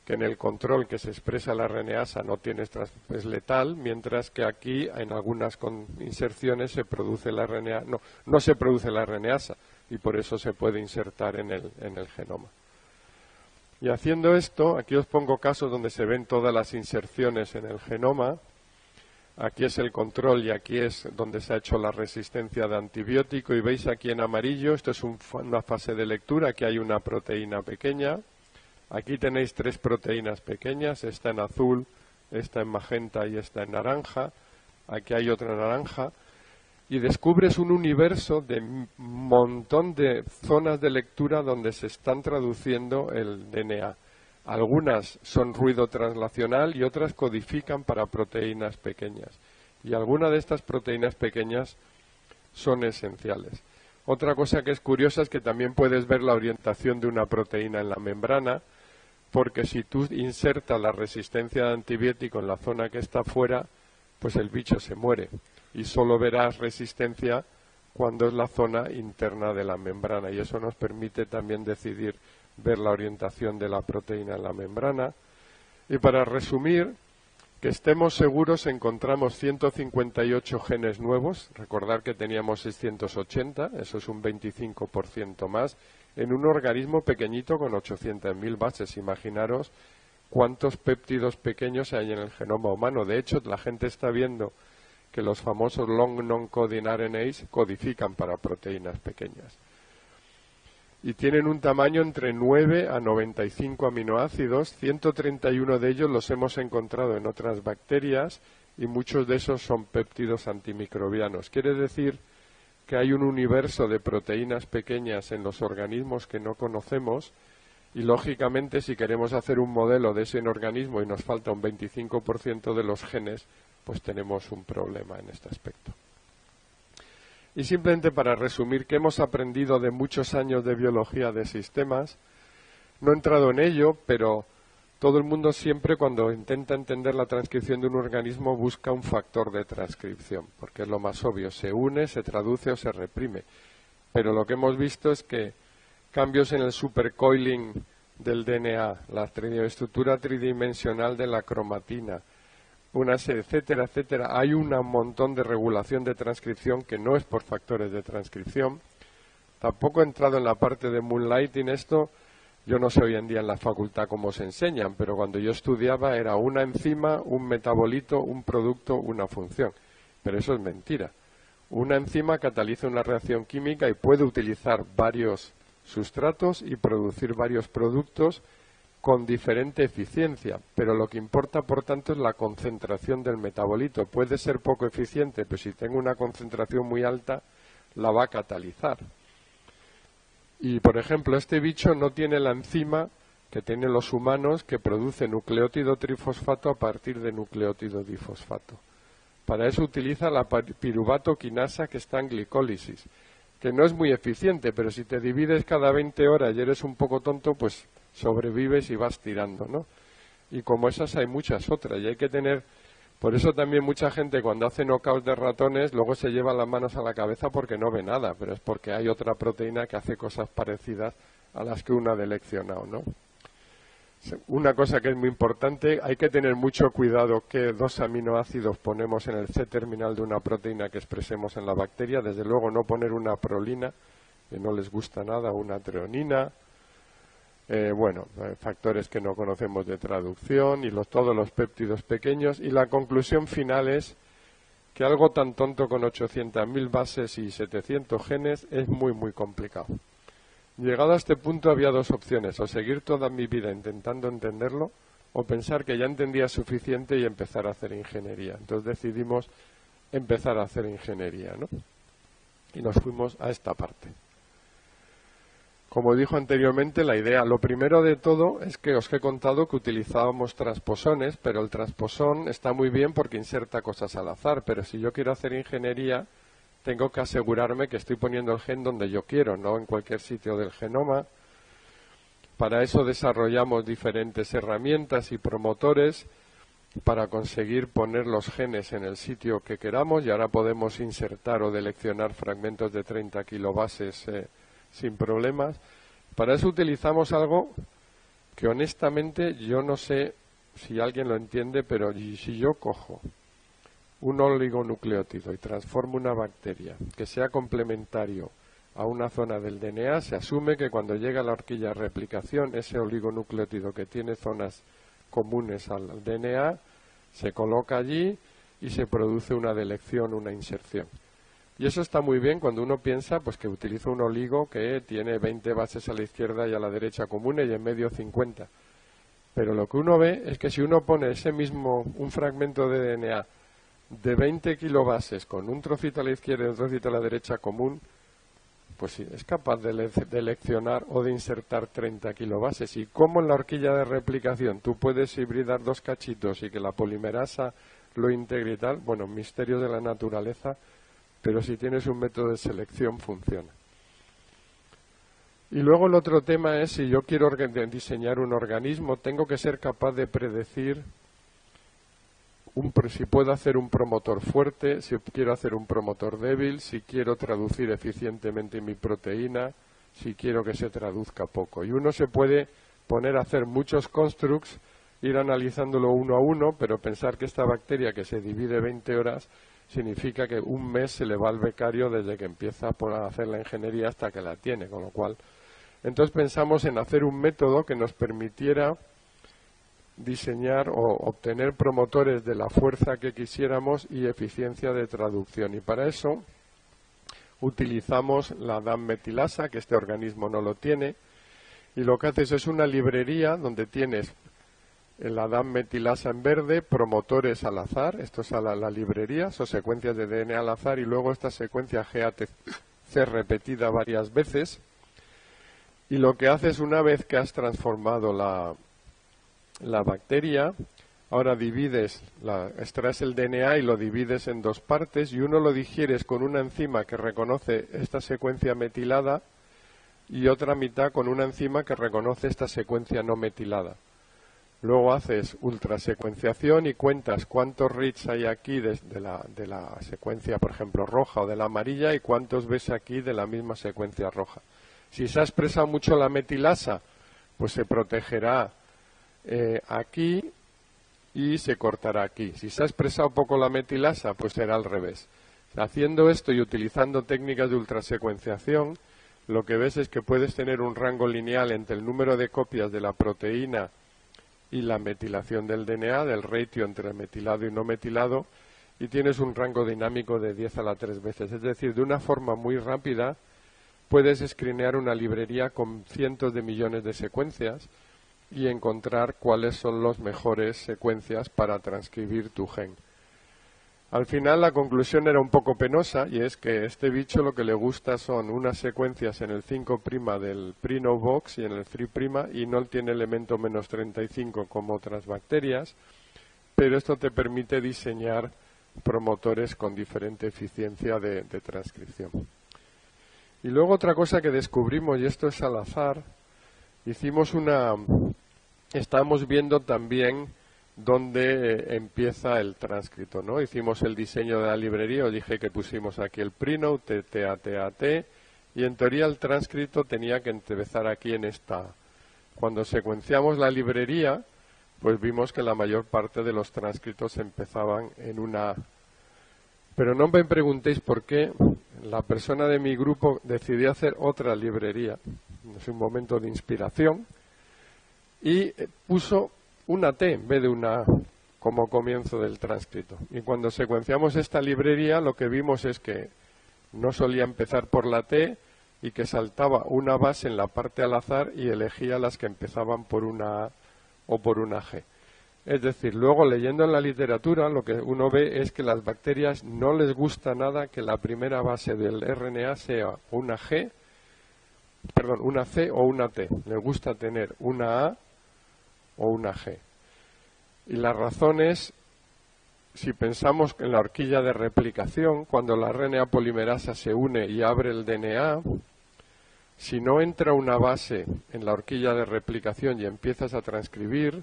que en el control que se expresa la RNasa no tiene es letal, mientras que aquí en algunas inserciones se produce la RNA, no se produce la RNasa y por eso se puede insertar en el genoma. Y haciendo esto, aquí os pongo casos donde se ven todas las inserciones en el genoma. Aquí es el control y aquí es donde se ha hecho la resistencia de antibiótico. Y veis aquí en amarillo, esto es una fase de lectura, aquí hay una proteína pequeña. Aquí tenéis 3 proteínas pequeñas, esta en azul, esta en magenta y esta en naranja. Aquí hay otra naranja. Y descubres un universo de un montón de zonas de lectura donde se están traduciendo el DNA. Algunas son ruido translacional y otras codifican para proteínas pequeñas. Y algunas de estas proteínas pequeñas son esenciales. Otra cosa que es curiosa es que también puedes ver la orientación de una proteína en la membrana, porque si tú insertas la resistencia de antibiótico en la zona que está fuera, pues el bicho se muere. Y solo verás resistencia cuando es la zona interna de la membrana. Y eso nos permite también decidir ver la orientación de la proteína en la membrana. Y para resumir, que estemos seguros, encontramos 158 genes nuevos. Recordar que teníamos 680, eso es un 25% más, en un organismo pequeñito con 800.000 bases. Imaginaros cuántos péptidos pequeños hay en el genoma humano. De hecho, la gente está viendo que los famosos long non-coding RNAs codifican para proteínas pequeñas. Y tienen un tamaño entre 9 a 95 aminoácidos, 131 de ellos los hemos encontrado en otras bacterias y muchos de esos son péptidos antimicrobianos. Quiere decir que hay un universo de proteínas pequeñas en los organismos que no conocemos y, lógicamente, si queremos hacer un modelo de ese organismo y nos falta un 25% de los genes, pues tenemos un problema en este aspecto. Y simplemente para resumir, ¿qué hemos aprendido de muchos años de biología de sistemas? No he entrado en ello, pero todo el mundo siempre cuando intenta entender la transcripción de un organismo busca un factor de transcripción, porque es lo más obvio, se une, se traduce o se reprime. Pero lo que hemos visto es que cambios en el supercoiling del DNA, la estructura tridimensional de la cromatina, etcétera, etcétera, hay un montón de regulación de transcripción que no es por factores de transcripción. Tampoco he entrado en la parte de moonlighting esto. Yo no sé hoy en día en la facultad cómo se enseñan, pero cuando yo estudiaba era una enzima, un metabolito, un producto, una función. Pero eso es mentira. Una enzima cataliza una reacción química y puede utilizar varios sustratos y producir varios productos con diferente eficiencia. Pero lo que importa, por tanto, es la concentración del metabolito. Puede ser poco eficiente, pero si tengo una concentración muy alta, la va a catalizar. Y, por ejemplo, este bicho no tiene la enzima que tienen los humanos que produce nucleótido trifosfato a partir de nucleótido difosfato. Para eso utiliza la piruvato quinasa que está en glicólisis, que no es muy eficiente, pero si te divides cada 20 horas y eres un poco tonto, pues sobrevives y vas tirando, ¿no? Y como esas hay muchas otras, y hay que tener... Por eso también mucha gente cuando hace knockouts de ratones luego se lleva las manos a la cabeza porque no ve nada, pero es porque hay otra proteína que hace cosas parecidas a las que uno ha seleccionado, ¿no? Una cosa que es muy importante, hay que tener mucho cuidado qué 2 aminoácidos ponemos en el C-terminal de una proteína que expresemos en la bacteria. Desde luego no poner una prolina, que no les gusta nada, una treonina. Factores que no conocemos de traducción y todos los péptidos pequeños. Y la conclusión final es que algo tan tonto con 800.000 bases y 700 genes es muy, muy complicado. Llegado a este punto había 2 opciones, o seguir toda mi vida intentando entenderlo, o pensar que ya entendía suficiente y empezar a hacer ingeniería. Entonces decidimos empezar a hacer ingeniería, ¿no? Y nos fuimos a esta parte. Como dijo anteriormente, la idea, lo primero de todo es que os he contado que utilizábamos transposones, pero el transposón está muy bien porque inserta cosas al azar, pero si yo quiero hacer ingeniería, tengo que asegurarme que estoy poniendo el gen donde yo quiero, no en cualquier sitio del genoma. Para eso desarrollamos diferentes herramientas y promotores para conseguir poner los genes en el sitio que queramos, y ahora podemos insertar o deleccionar fragmentos de 30 kilobases sin problemas. Para eso utilizamos algo que honestamente yo no sé si alguien lo entiende, pero si yo cojo un oligonucleótido y transformo una bacteria que sea complementario a una zona del DNA, se asume que cuando llega a la horquilla de replicación, ese oligonucleótido que tiene zonas comunes al DNA se coloca allí y se produce una delección, una inserción. Y eso está muy bien cuando uno piensa pues que utiliza un oligo que tiene 20 bases a la izquierda y a la derecha comunes y en medio 50. Pero lo que uno ve es que si uno pone un fragmento de DNA de 20 kilobases con un trocito a la izquierda y un trocito a la derecha común, pues sí, es capaz de seleccionar o de insertar 30 kilobases. Y como en la horquilla de replicación tú puedes hibridar 2 cachitos y que la polimerasa lo integre y tal, bueno, misterio de la naturaleza, pero si tienes un método de selección funciona. Y luego el otro tema es, si yo quiero diseñar un organismo, tengo que ser capaz de predecir si puedo hacer un promotor fuerte, si quiero hacer un promotor débil, si quiero traducir eficientemente mi proteína, si quiero que se traduzca poco. Y uno se puede poner a hacer muchos constructs, ir analizándolo uno a uno, pero pensar que esta bacteria que se divide 20 horas significa que un mes se le va al becario desde que empieza a hacer la ingeniería hasta que la tiene, con lo cual entonces pensamos en hacer un método que nos permitiera diseñar o obtener promotores de la fuerza que quisiéramos y eficiencia de traducción. Y para eso utilizamos la DAM-metilasa, que este organismo no lo tiene, y lo que haces es una librería donde tienes la DAM-metilasa en verde, promotores al azar, esto es la librería, son secuencias de DNA al azar, y luego esta secuencia GATC repetida varias veces, y lo que haces una vez que has transformado la bacteria, Ahora extraes el DNA y lo divides en dos partes, y uno lo digieres con una enzima que reconoce esta secuencia metilada y otra mitad con una enzima que reconoce esta secuencia no metilada. Luego haces ultrasecuenciación y cuentas cuántos reads hay aquí de la secuencia, por ejemplo, roja o de la amarilla, y cuántos ves aquí de la misma secuencia roja. Si se ha expresado mucho la metilasa, pues se protegerá aquí y se cortará aquí. Si se ha expresado poco la metilasa, pues será al revés. Haciendo esto y utilizando técnicas de ultrasecuenciación, lo que ves es que puedes tener un rango lineal entre el número de copias de la proteína y la metilación del DNA, del ratio entre metilado y no metilado, y tienes un rango dinámico de 10 a la 3 veces. Es decir, de una forma muy rápida puedes escrinear una librería con cientos de millones de secuencias y encontrar cuáles son las mejores secuencias para transcribir tu gen. Al final la conclusión era un poco penosa, y es que este bicho lo que le gusta son unas secuencias en el 5' del Prino Box y en el 3', y no tiene elemento menos 35 como otras bacterias, pero esto te permite diseñar promotores con diferente eficiencia de transcripción. Y luego otra cosa que descubrimos, y esto es al azar, estábamos viendo también dónde empieza el transcrito, ¿no? Hicimos el diseño de la librería, os dije que pusimos aquí el Prino, TTATAT, y en teoría el transcrito tenía que empezar aquí en esta. Cuando secuenciamos la librería, pues vimos que la mayor parte de los transcritos empezaban en una A. Pero no me preguntéis por qué la persona de mi grupo decidió hacer otra librería. Es un momento de inspiración. Y puso una T en vez de una A como comienzo del transcrito. Y cuando secuenciamos esta librería, lo que vimos es que no solía empezar por la T y que saltaba una base en la parte al azar y elegía las que empezaban por una A o por una G. Es decir, luego leyendo en la literatura lo que uno ve es que las bacterias no les gusta nada que la primera base del RNA sea una C o una T. Les gusta tener una A o una G. Y la razón es, si pensamos en la horquilla de replicación, cuando la RNA polimerasa se une y abre el DNA, si no entra una base en la horquilla de replicación y empiezas a transcribir,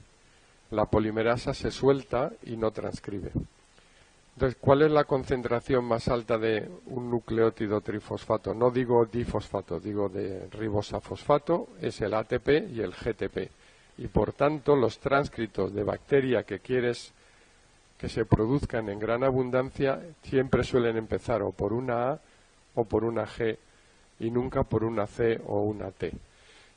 la polimerasa se suelta y no transcribe. Entonces, ¿cuál es la concentración más alta de un nucleótido trifosfato? No digo difosfato, digo de ribosafosfato, es el ATP y el GTP. Y por tanto, los transcritos de bacteria que quieres que se produzcan en gran abundancia siempre suelen empezar o por una A o por una G y nunca por una C o una T.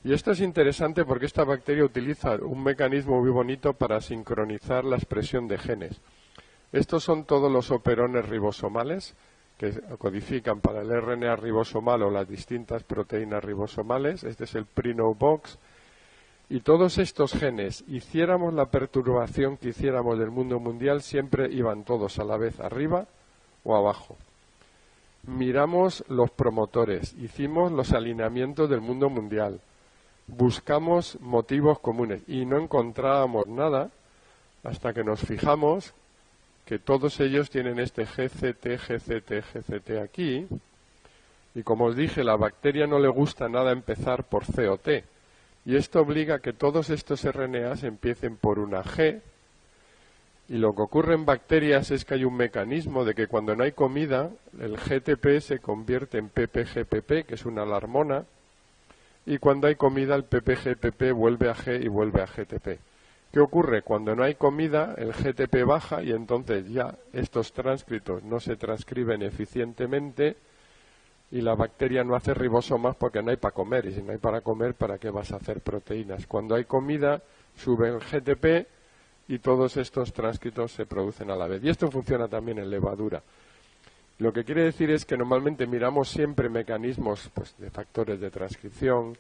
Y esto es interesante porque esta bacteria utiliza un mecanismo muy bonito para sincronizar la expresión de genes. Estos son todos los operones ribosomales que codifican para el RNA ribosomal o las distintas proteínas ribosomales. Este es el Prino Box. Y todos estos genes, hiciéramos la perturbación que hiciéramos del mundo mundial, siempre iban todos a la vez arriba o abajo. Miramos los promotores, hicimos los alineamientos del mundo mundial, buscamos motivos comunes y no encontrábamos nada hasta que nos fijamos que todos ellos tienen este GCT, GCT, GCT aquí, y como os dije, la bacteria no le gusta nada empezar por C o T, y esto obliga a que todos estos RNAs empiecen por una G, y lo que ocurre en bacterias es que hay un mecanismo de que cuando no hay comida, el GTP se convierte en PPGPP, que es una alarmona, y cuando hay comida el PPGPP vuelve a G y vuelve a GTP. ¿Qué ocurre? Cuando no hay comida, el GTP baja y entonces ya estos transcritos no se transcriben eficientemente y la bacteria no hace ribosomas porque no hay para comer. Y si no hay para comer, ¿para qué vas a hacer proteínas? Cuando hay comida, sube el GTP y todos estos transcritos se producen a la vez. Y esto funciona también en levadura. Lo que quiere decir es que normalmente miramos siempre mecanismos pues, de factores de transcripción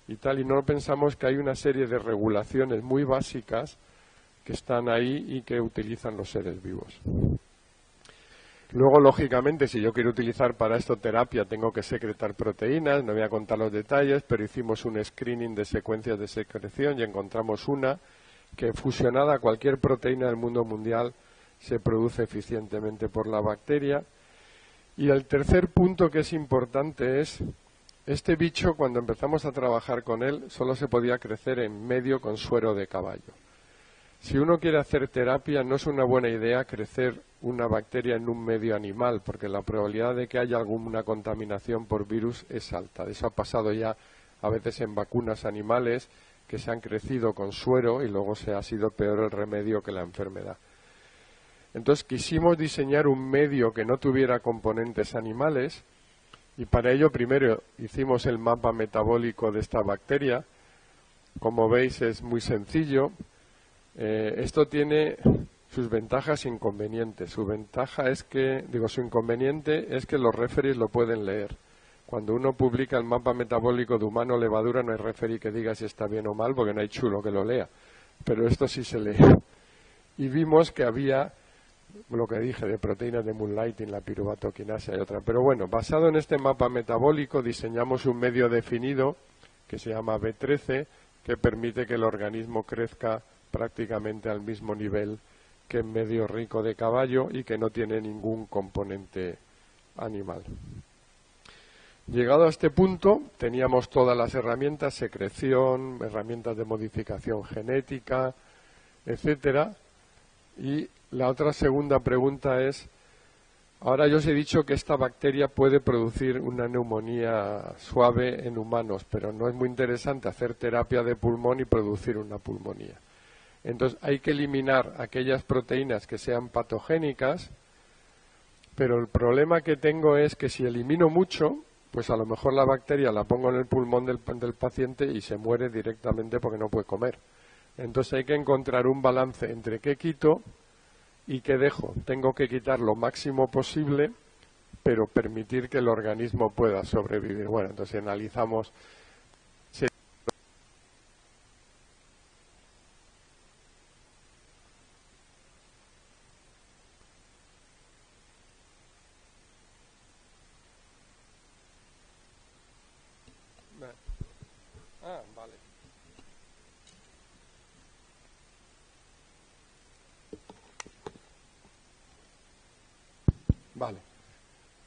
y tal, y no pensamos que hay una serie de regulaciones muy básicas que están ahí y que utilizan los seres vivos. Luego, lógicamente, si yo quiero utilizar para esto terapia, tengo que secretar proteínas, no voy a contar los detalles, pero hicimos un screening de secuencias de secreción y encontramos una que fusionada a cualquier proteína del mundo mundial se produce eficientemente por la bacteria. Y el tercer punto que es importante es, este bicho cuando empezamos a trabajar con él solo se podía crecer en medio con suero de caballo. Si uno quiere hacer terapia no es una buena idea crecer una bacteria en un medio animal, porque la probabilidad de que haya alguna contaminación por virus es alta. Eso ha pasado ya a veces en vacunas animales que se han crecido con suero y luego se ha sido peor el remedio que la enfermedad. Entonces quisimos diseñar un medio que no tuviera componentes animales y para ello primero hicimos el mapa metabólico de esta bacteria. Como veis es muy sencillo. Esto tiene sus ventajas e inconvenientes. Su inconveniente es que los referees lo pueden leer. Cuando uno publica el mapa metabólico de humano levadura no hay referee que diga si está bien o mal porque no hay chulo que lo lea. Pero esto sí se lee. Y vimos que había lo que dije de proteínas de moonlighting, la piruvatoquinasa y otra. Pero bueno, basado en este mapa metabólico diseñamos un medio definido que se llama B13 que permite que el organismo crezca prácticamente al mismo nivel que en medio rico de caballo y que no tiene ningún componente animal. Llegado a este punto, teníamos todas las herramientas, secreción, herramientas de modificación genética, etcétera. Y la otra segunda pregunta es, ahora yo os he dicho que esta bacteria puede producir una neumonía suave en humanos, pero no es muy interesante hacer terapia de pulmón y producir una pulmonía. Entonces hay que eliminar aquellas proteínas que sean patogénicas, pero el problema que tengo es que si elimino mucho, pues a lo mejor la bacteria la pongo en el pulmón del paciente y se muere directamente porque no puede comer. Entonces hay que encontrar un balance entre qué quito y qué dejo. Tengo que quitar lo máximo posible, pero permitir que el organismo pueda sobrevivir. Bueno, entonces analizamos. Vale. Vale.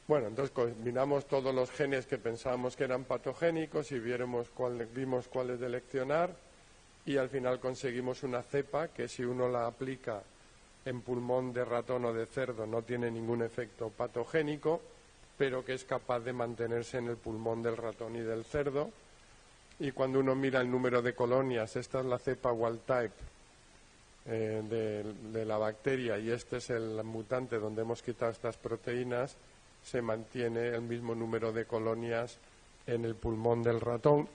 Bueno, entonces combinamos todos los genes que pensábamos que eran patogénicos y vimos cuáles seleccionar y al final conseguimos una cepa que si uno la aplica en pulmón de ratón o de cerdo no tiene ningún efecto patogénico, pero que es capaz de mantenerse en el pulmón del ratón y del cerdo. Y cuando uno mira el número de colonias, esta es la cepa wild type de la bacteria y este es el mutante donde hemos quitado estas proteínas, se mantiene el mismo número de colonias en el pulmón del ratón.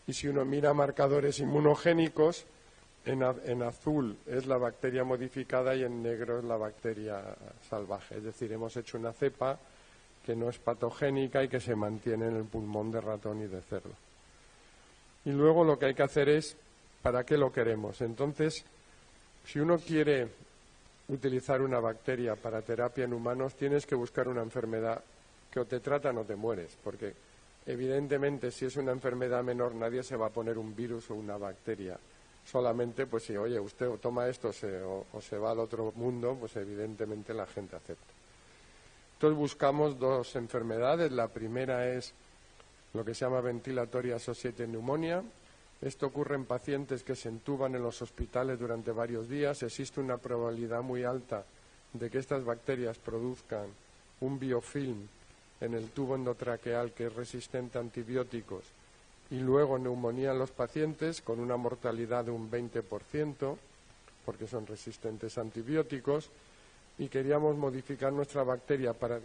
Y si uno mira marcadores inmunogénicos, en azul es la bacteria modificada y en negro es la bacteria salvaje. Es decir, hemos hecho una cepa que no es patogénica y que se mantiene en el pulmón de ratón y de cerdo. Y luego lo que hay que hacer es, ¿para qué lo queremos? Entonces, si uno quiere utilizar una bacteria para terapia en humanos, tienes que buscar una enfermedad que o te tratan o te mueres, porque evidentemente si es una enfermedad menor nadie se va a poner un virus o una bacteria. Solamente, pues si, oye, usted toma esto o se va al otro mundo, pues evidentemente la gente acepta. Entonces buscamos dos enfermedades. La primera es lo que se llama Ventilatory Associated Pneumonia. Esto ocurre en pacientes que se entuban en los hospitales durante varios días. Existe una probabilidad muy alta de que estas bacterias produzcan un biofilm en el tubo endotraqueal que es resistente a antibióticos y luego neumonía en los pacientes con una mortalidad de un 20% porque son resistentes a antibióticos y queríamos modificar nuestra bacteria para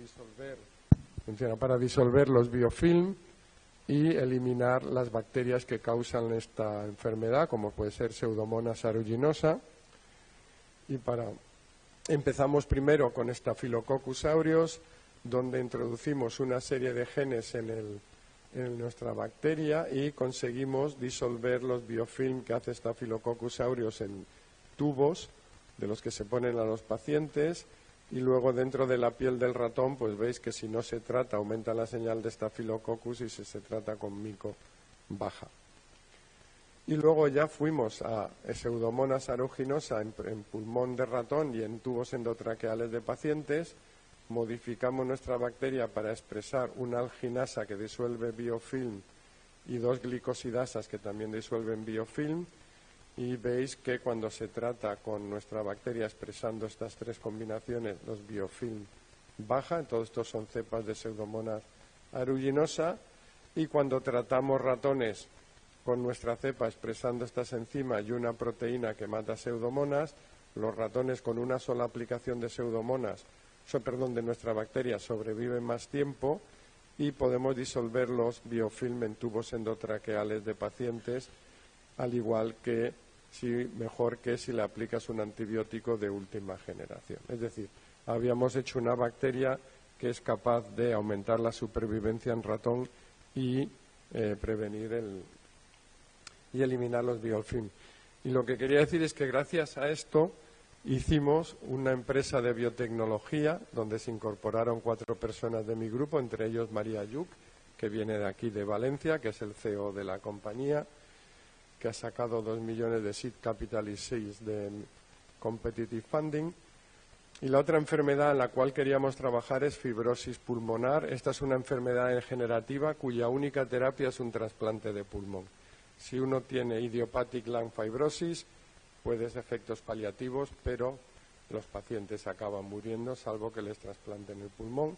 disolver los biofilm y eliminar las bacterias que causan esta enfermedad, como puede ser Pseudomonas aeruginosa. Y empezamos primero con Staphylococcus aureus, donde introducimos una serie de genes en nuestra bacteria y conseguimos disolver los biofilm que hace Staphylococcus aureus en tubos de los que se ponen a los pacientes. Y luego dentro de la piel del ratón, pues veis que si no se trata, aumenta la señal de Staphylococcus y si se trata con mico, baja. Y luego ya fuimos a Pseudomonas aeruginosa en pulmón de ratón y en tubos endotraqueales de pacientes. Modificamos nuestra bacteria para expresar una alginasa que disuelve biofilm y 2 glicosidasas que también disuelven biofilm. Y veis que cuando se trata con nuestra bacteria expresando estas 3 combinaciones, los biofilm bajan. Todos estos son cepas de Pseudomonas aeruginosa. Y cuando tratamos ratones con nuestra cepa expresando estas enzimas y una proteína que mata Pseudomonas, los ratones con una sola aplicación de Pseudomonas, de nuestra bacteria, sobreviven más tiempo y podemos disolver los biofilm en tubos endotraqueales de pacientes, al igual que mejor que si le aplicas un antibiótico de última generación. Es decir, habíamos hecho una bacteria que es capaz de aumentar la supervivencia en ratón y prevenir y eliminar los biofilm. Y lo que quería decir es que gracias a esto hicimos una empresa de biotecnología donde se incorporaron 4 personas de mi grupo, entre ellos María Yuc, que viene de aquí de Valencia, que es el CEO de la compañía, que ha sacado 2 millones de seed capital y 6 de competitive funding. Y la otra enfermedad en la cual queríamos trabajar es fibrosis pulmonar. Esta es una enfermedad degenerativa cuya única terapia es un trasplante de pulmón. Si uno tiene idiopathic lung fibrosis, puede ser efectos paliativos, pero los pacientes acaban muriendo, salvo que les trasplanten el pulmón.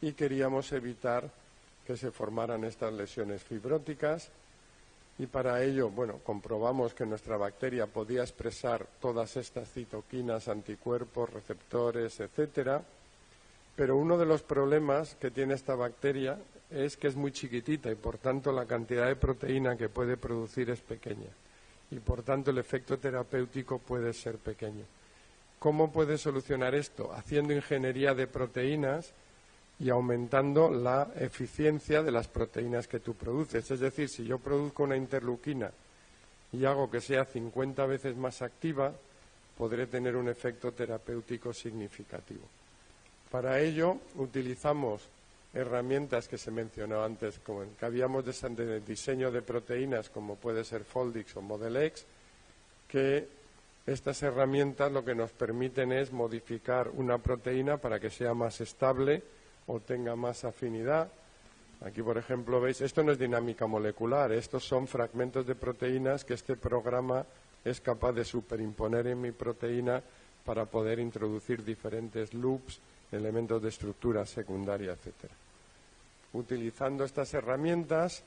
Y queríamos evitar que se formaran estas lesiones fibróticas. Y para ello, comprobamos que nuestra bacteria podía expresar todas estas citoquinas, anticuerpos, receptores, etcétera. Pero uno de los problemas que tiene esta bacteria es que es muy chiquitita y, por tanto, la cantidad de proteína que puede producir es pequeña. Y, por tanto, el efecto terapéutico puede ser pequeño. ¿Cómo puedes solucionar esto? Haciendo ingeniería de proteínas y aumentando la eficiencia de las proteínas que tú produces. Es decir, si yo produzco una interleuquina y hago que sea 50 veces más activa, podré tener un efecto terapéutico significativo. Para ello utilizamos herramientas que se mencionó antes, como que habíamos de diseño de proteínas, como puede ser Foldix o ModelX, que estas herramientas lo que nos permiten es modificar una proteína para que sea más estable o tenga más afinidad. Aquí, por ejemplo, veis, esto no es dinámica molecular, estos son fragmentos de proteínas que este programa es capaz de superimponer en mi proteína para poder introducir diferentes loops, elementos de estructura secundaria, etcétera. Utilizando estas herramientas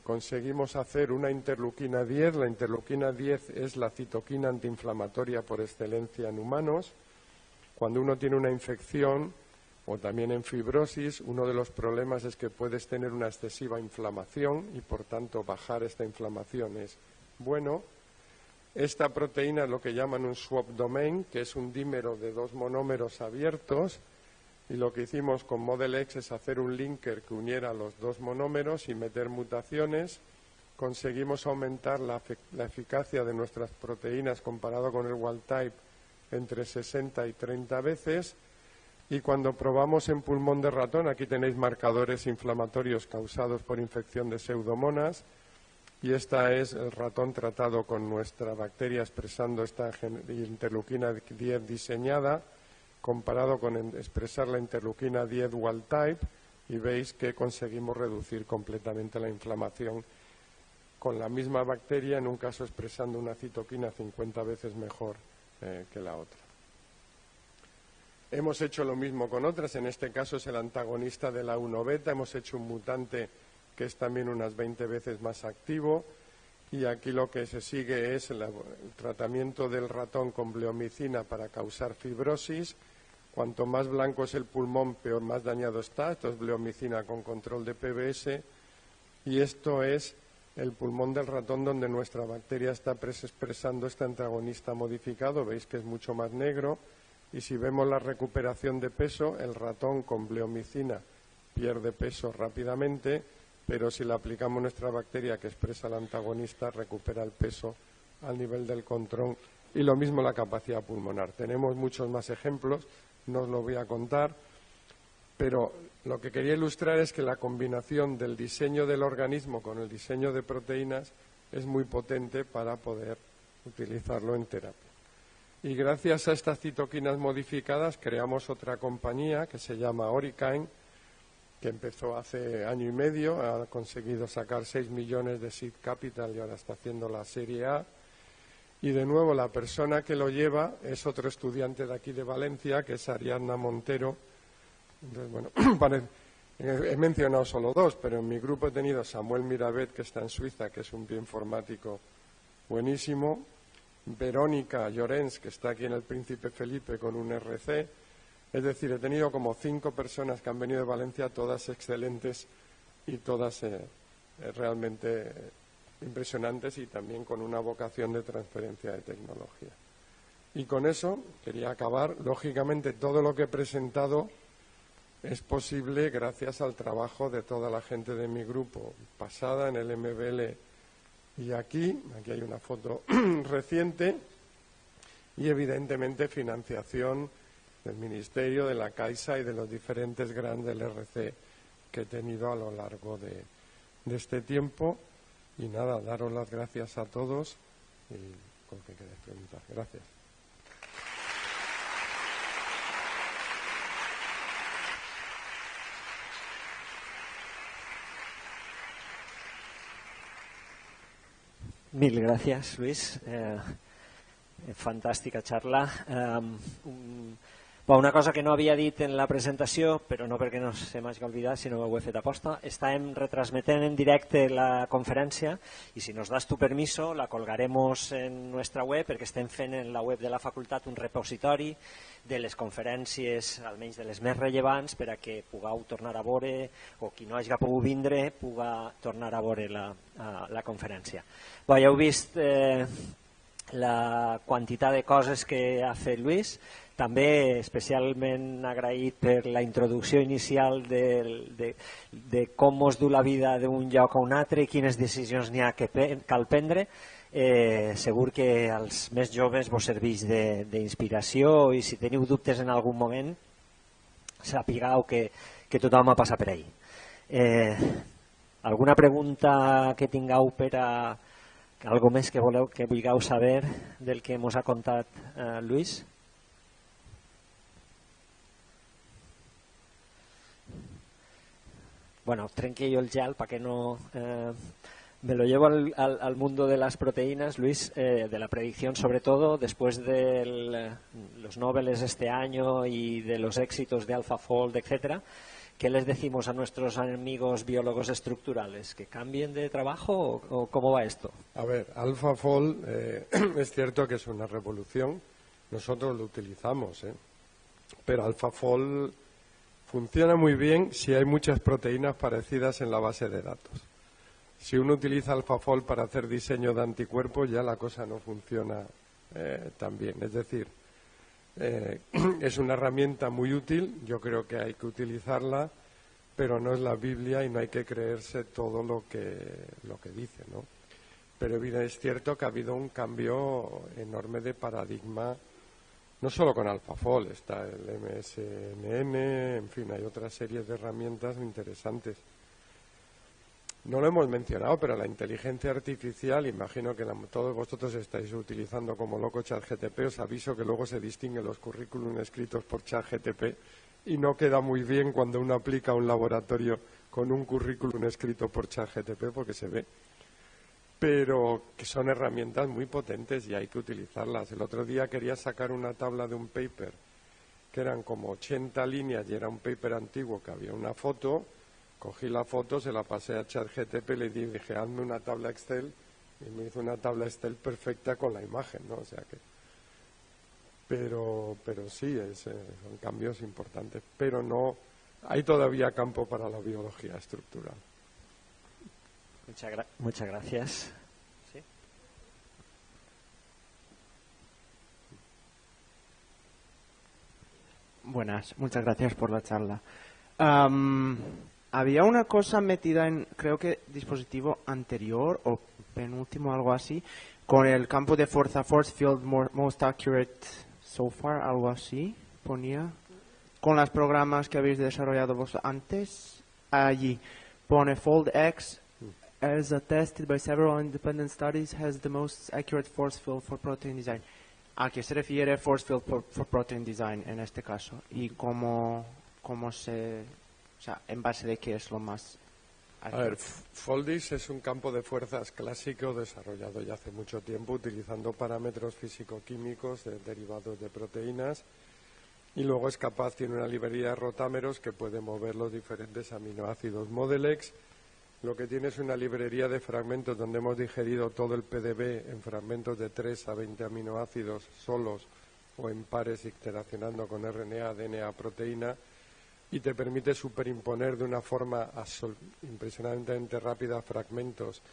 conseguimos hacer una interleuquina 10. La interleuquina 10 es la citoquina antiinflamatoria por excelencia en humanos. Cuando uno tiene una infección o también en fibrosis, uno de los problemas es que puedes tener una excesiva inflamación y, por tanto, bajar esta inflamación es bueno. Esta proteína es lo que llaman un swap domain, que es un dímero de 2 monómeros abiertos, y lo que hicimos con ModelX es hacer un linker que uniera los 2 monómeros y meter mutaciones. Conseguimos aumentar la eficacia de nuestras proteínas comparado con el wild type entre 60 y 30 veces. Y cuando probamos en pulmón de ratón, aquí tenéis marcadores inflamatorios causados por infección de Pseudomonas, y esta es el ratón tratado con nuestra bacteria expresando esta interleuquina 10 diseñada, comparado con expresar la interleuquina 10 wild type, y veis que conseguimos reducir completamente la inflamación con la misma bacteria, en un caso expresando una citoquina 50 veces mejor que la otra. Hemos hecho lo mismo con otras, en este caso es el antagonista de la 1-beta, hemos hecho un mutante que es también unas 20 veces más activo, y aquí lo que se sigue es el tratamiento del ratón con bleomicina para causar fibrosis. Cuanto más blanco es el pulmón, peor, más dañado está. Esto es bleomicina con control de PBS, y esto es el pulmón del ratón donde nuestra bacteria está expresando este antagonista modificado. Veis que es mucho más negro, y si vemos la recuperación de peso, el ratón con bleomicina pierde peso rápidamente, pero si le aplicamos nuestra bacteria que expresa el antagonista, recupera el peso al nivel del control, y lo mismo la capacidad pulmonar. Tenemos muchos más ejemplos, no os lo voy a contar, pero lo que quería ilustrar es que la combinación del diseño del organismo con el diseño de proteínas es muy potente para poder utilizarlo en terapia. Y gracias a estas citoquinas modificadas creamos otra compañía que se llama Orikine, que empezó hace año y medio, ha conseguido sacar 6 millones de seed capital y ahora está haciendo la serie A. Y de nuevo la persona que lo lleva es otro estudiante de aquí de Valencia, que es Ariadna Montero. Entonces, bueno, he mencionado solo dos, pero en mi grupo he tenido Samuel Mirabet, que está en Suiza, que es un bioinformático buenísimo, Verónica Llorens, que está aquí en el Príncipe Felipe con un RC. Es decir, he tenido como 5 personas que han venido de Valencia, todas excelentes y todas realmente impresionantes y también con una vocación de transferencia de tecnología. Y con eso quería acabar. Lógicamente, todo lo que he presentado es posible gracias al trabajo de toda la gente de mi grupo, pasada en el MBL y aquí hay una foto reciente, y evidentemente financiación del Ministerio, de la Caixa y de los diferentes grandes LRC que he tenido a lo largo de este tiempo. Y nada, daros las gracias a todos y con que queréis preguntar. Gracias. Mil gràcies, Lluís. Fantàstica xarra. Una cosa que no havia dit en la presentació, però no perquè no se m'hagi oblidat, sinó que ho he fet aposta, estàvem retransmetent en directe la conferència i si nos das tu permiso la colgaremos en nuestra web, perquè estem fent en la web de la facultat un repositori de les conferències, almenys de les més rellevants, per a que pugueu tornar a veure, o qui no hagi pogut vindre puga tornar a veure la conferència. Ja heu vist la quantitat de coses que ha fet Lluís, també especialment agraït per la introducció inicial de com es du la vida d'un lloc a un altre i quines decisions n'hi ha que cal prendre. Segur que als més joves vos serveix d'inspiració i si teniu dubtes en algun moment sapigueu que tothom ha passat per ahí. Alguna pregunta que tingueu per a algo més que vulgueu saber del que ens ha contat Lluís? Bueno, trenque yo el gel para que no... me lo llevo al mundo de las proteínas, Luis, de la predicción sobre todo, después de los Nobeles este año y de los éxitos de AlphaFold, etcétera. ¿Qué les decimos a nuestros amigos biólogos estructurales? ¿Que cambien de trabajo o cómo va esto? A ver, AlphaFold es cierto que es una revolución, nosotros lo utilizamos, pero AlphaFold funciona muy bien si hay muchas proteínas parecidas en la base de datos. Si uno utiliza AlphaFold para hacer diseño de anticuerpos, ya la cosa no funciona tan bien. Es decir, es una herramienta muy útil, yo creo que hay que utilizarla, pero no es la Biblia y no hay que creerse todo lo que dice, ¿no? Pero es cierto que ha habido un cambio enorme de paradigma. No solo con AlphaFold, está el MSNN, en fin, hay otras series de herramientas interesantes. No lo hemos mencionado, pero la inteligencia artificial, imagino que todos vosotros estáis utilizando como loco ChatGPT, os aviso que luego se distinguen los currículum escritos por ChatGPT y no queda muy bien cuando uno aplica a un laboratorio con un currículum escrito por ChatGPT porque se ve. Pero que son herramientas muy potentes y hay que utilizarlas. El otro día quería sacar una tabla de un paper que eran como 80 líneas y era un paper antiguo que había una foto, cogí la foto, se la pasé a ChatGPT, le dije hazme una tabla Excel y me hizo una tabla Excel perfecta con la imagen, ¿no? O sea que, pero sí, son cambios importantes, pero no hay todavía campo para la biología estructural. Muchas gracias. ¿Sí? Buenas, muchas gracias por la charla. Había una cosa metida en, creo que dispositivo anterior o penúltimo, algo así, con el campo de fuerza, force field most accurate so far, algo así, ponía, con los programas que habéis desarrollado vos antes, allí pone fold X. as attested by several independent studies, has the most accurate force field for protein design. ¿A qué se refiere force field for protein design en este caso? ¿Y cómo se, o sea, en base de qué es lo más accurate? A ver, Foldis es un campo de fuerzas clásico desarrollado ya hace mucho tiempo utilizando parámetros físico-químicos derivados de proteínas, y luego es capaz, tiene una librería de rotámeros que puede mover los diferentes aminoácidos. Model-X lo que tiene es una librería de fragmentos donde hemos digerido todo el PDB en fragmentos de 3 a 20 aminoácidos solos o en pares interaccionando con RNA, DNA, proteína, y te permite superimponer de una forma impresionantemente rápida fragmentos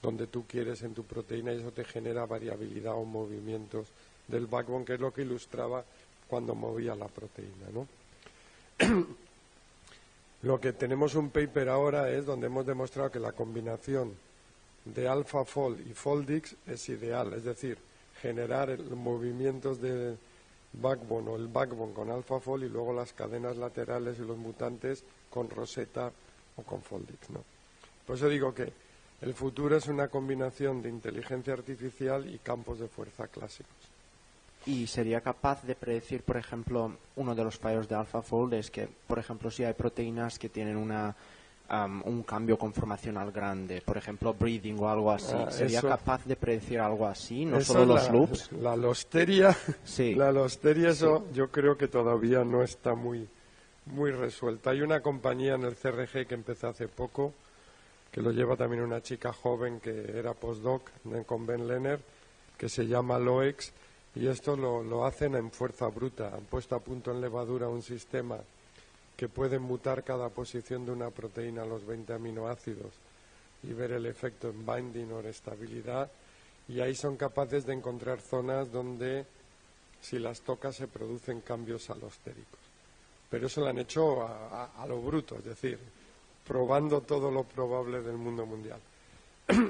donde tú quieres en tu proteína, y eso te genera variabilidad o movimientos del backbone, que es lo que ilustraba cuando movía la proteína, ¿no? Lo que tenemos un paper ahora es donde hemos demostrado que la combinación de AlphaFold y Foldix es ideal, es decir, generar movimientos de backbone o el backbone con AlphaFold y luego las cadenas laterales y los mutantes con Rosetta o con Foldix, ¿no? Por eso digo que el futuro es una combinación de inteligencia artificial y campos de fuerza clásicos. ¿Y sería capaz de predecir, por ejemplo, uno de los fallos de AlphaFold es que, por ejemplo, si hay proteínas que tienen un cambio conformacional grande, por ejemplo, breeding o algo así, ¿sería capaz de predecir algo así? No solo los loops. La losteria, sí. La losteria, eso sí. Yo creo que todavía no está muy resuelta. Hay una compañía en el CRG que empezó hace poco, que lo lleva también una chica joven que era postdoc con Ben Lenner, que se llama LOEX, y esto lo hacen en fuerza bruta. Han puesto a punto en levadura un sistema que puede mutar cada posición de una proteína a los 20 aminoácidos y ver el efecto en binding o en estabilidad, y ahí son capaces de encontrar zonas donde si las tocas se producen cambios alostéricos. Pero eso lo han hecho a lo bruto, es decir, probando todo lo probable del mundo mundial.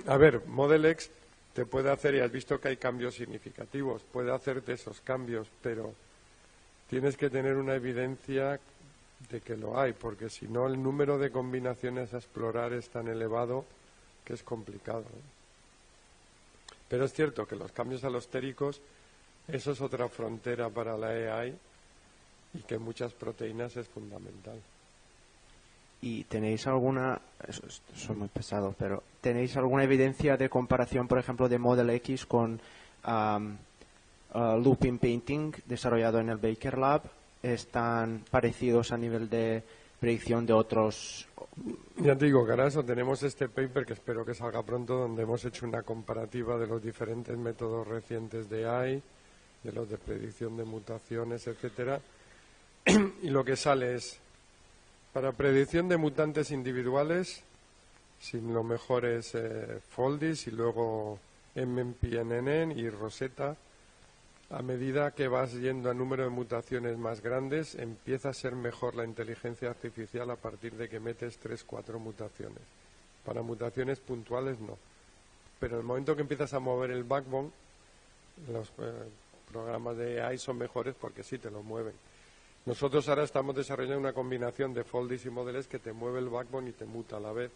A ver, Model-X te puede hacer, y has visto que hay cambios significativos, puede hacerte esos cambios, pero tienes que tener una evidencia de que lo hay, porque si no el número de combinaciones a explorar es tan elevado que es complicado, ¿no? Pero es cierto que los cambios alostéricos, eso es otra frontera para la AI, y que en muchas proteínas es fundamental. ¿Y tenéis alguna, soy muy pesado, pero tenéis alguna evidencia de comparación, por ejemplo, de Model X con Looping Painting desarrollado en el Baker Lab? ¿Están parecidos a nivel de predicción de otros? Ya te digo que ahora eso tenemos este paper que espero que salga pronto, donde hemos hecho una comparativa de los diferentes métodos recientes de AI, de los de predicción de mutaciones, etcétera, y lo que sale es, para predicción de mutantes individuales, si lo mejor es Foldis y luego MMPNN y Rosetta. A medida que vas yendo a número de mutaciones más grandes, empieza a ser mejor la inteligencia artificial a partir de que metes 3-4 mutaciones. Para mutaciones puntuales no. Pero en el momento que empiezas a mover el backbone, los programas de AI son mejores porque sí te lo mueven. Nosotros ahora estamos desarrollando una combinación de Foldis y Model-X que te mueve el backbone y te muta a la vez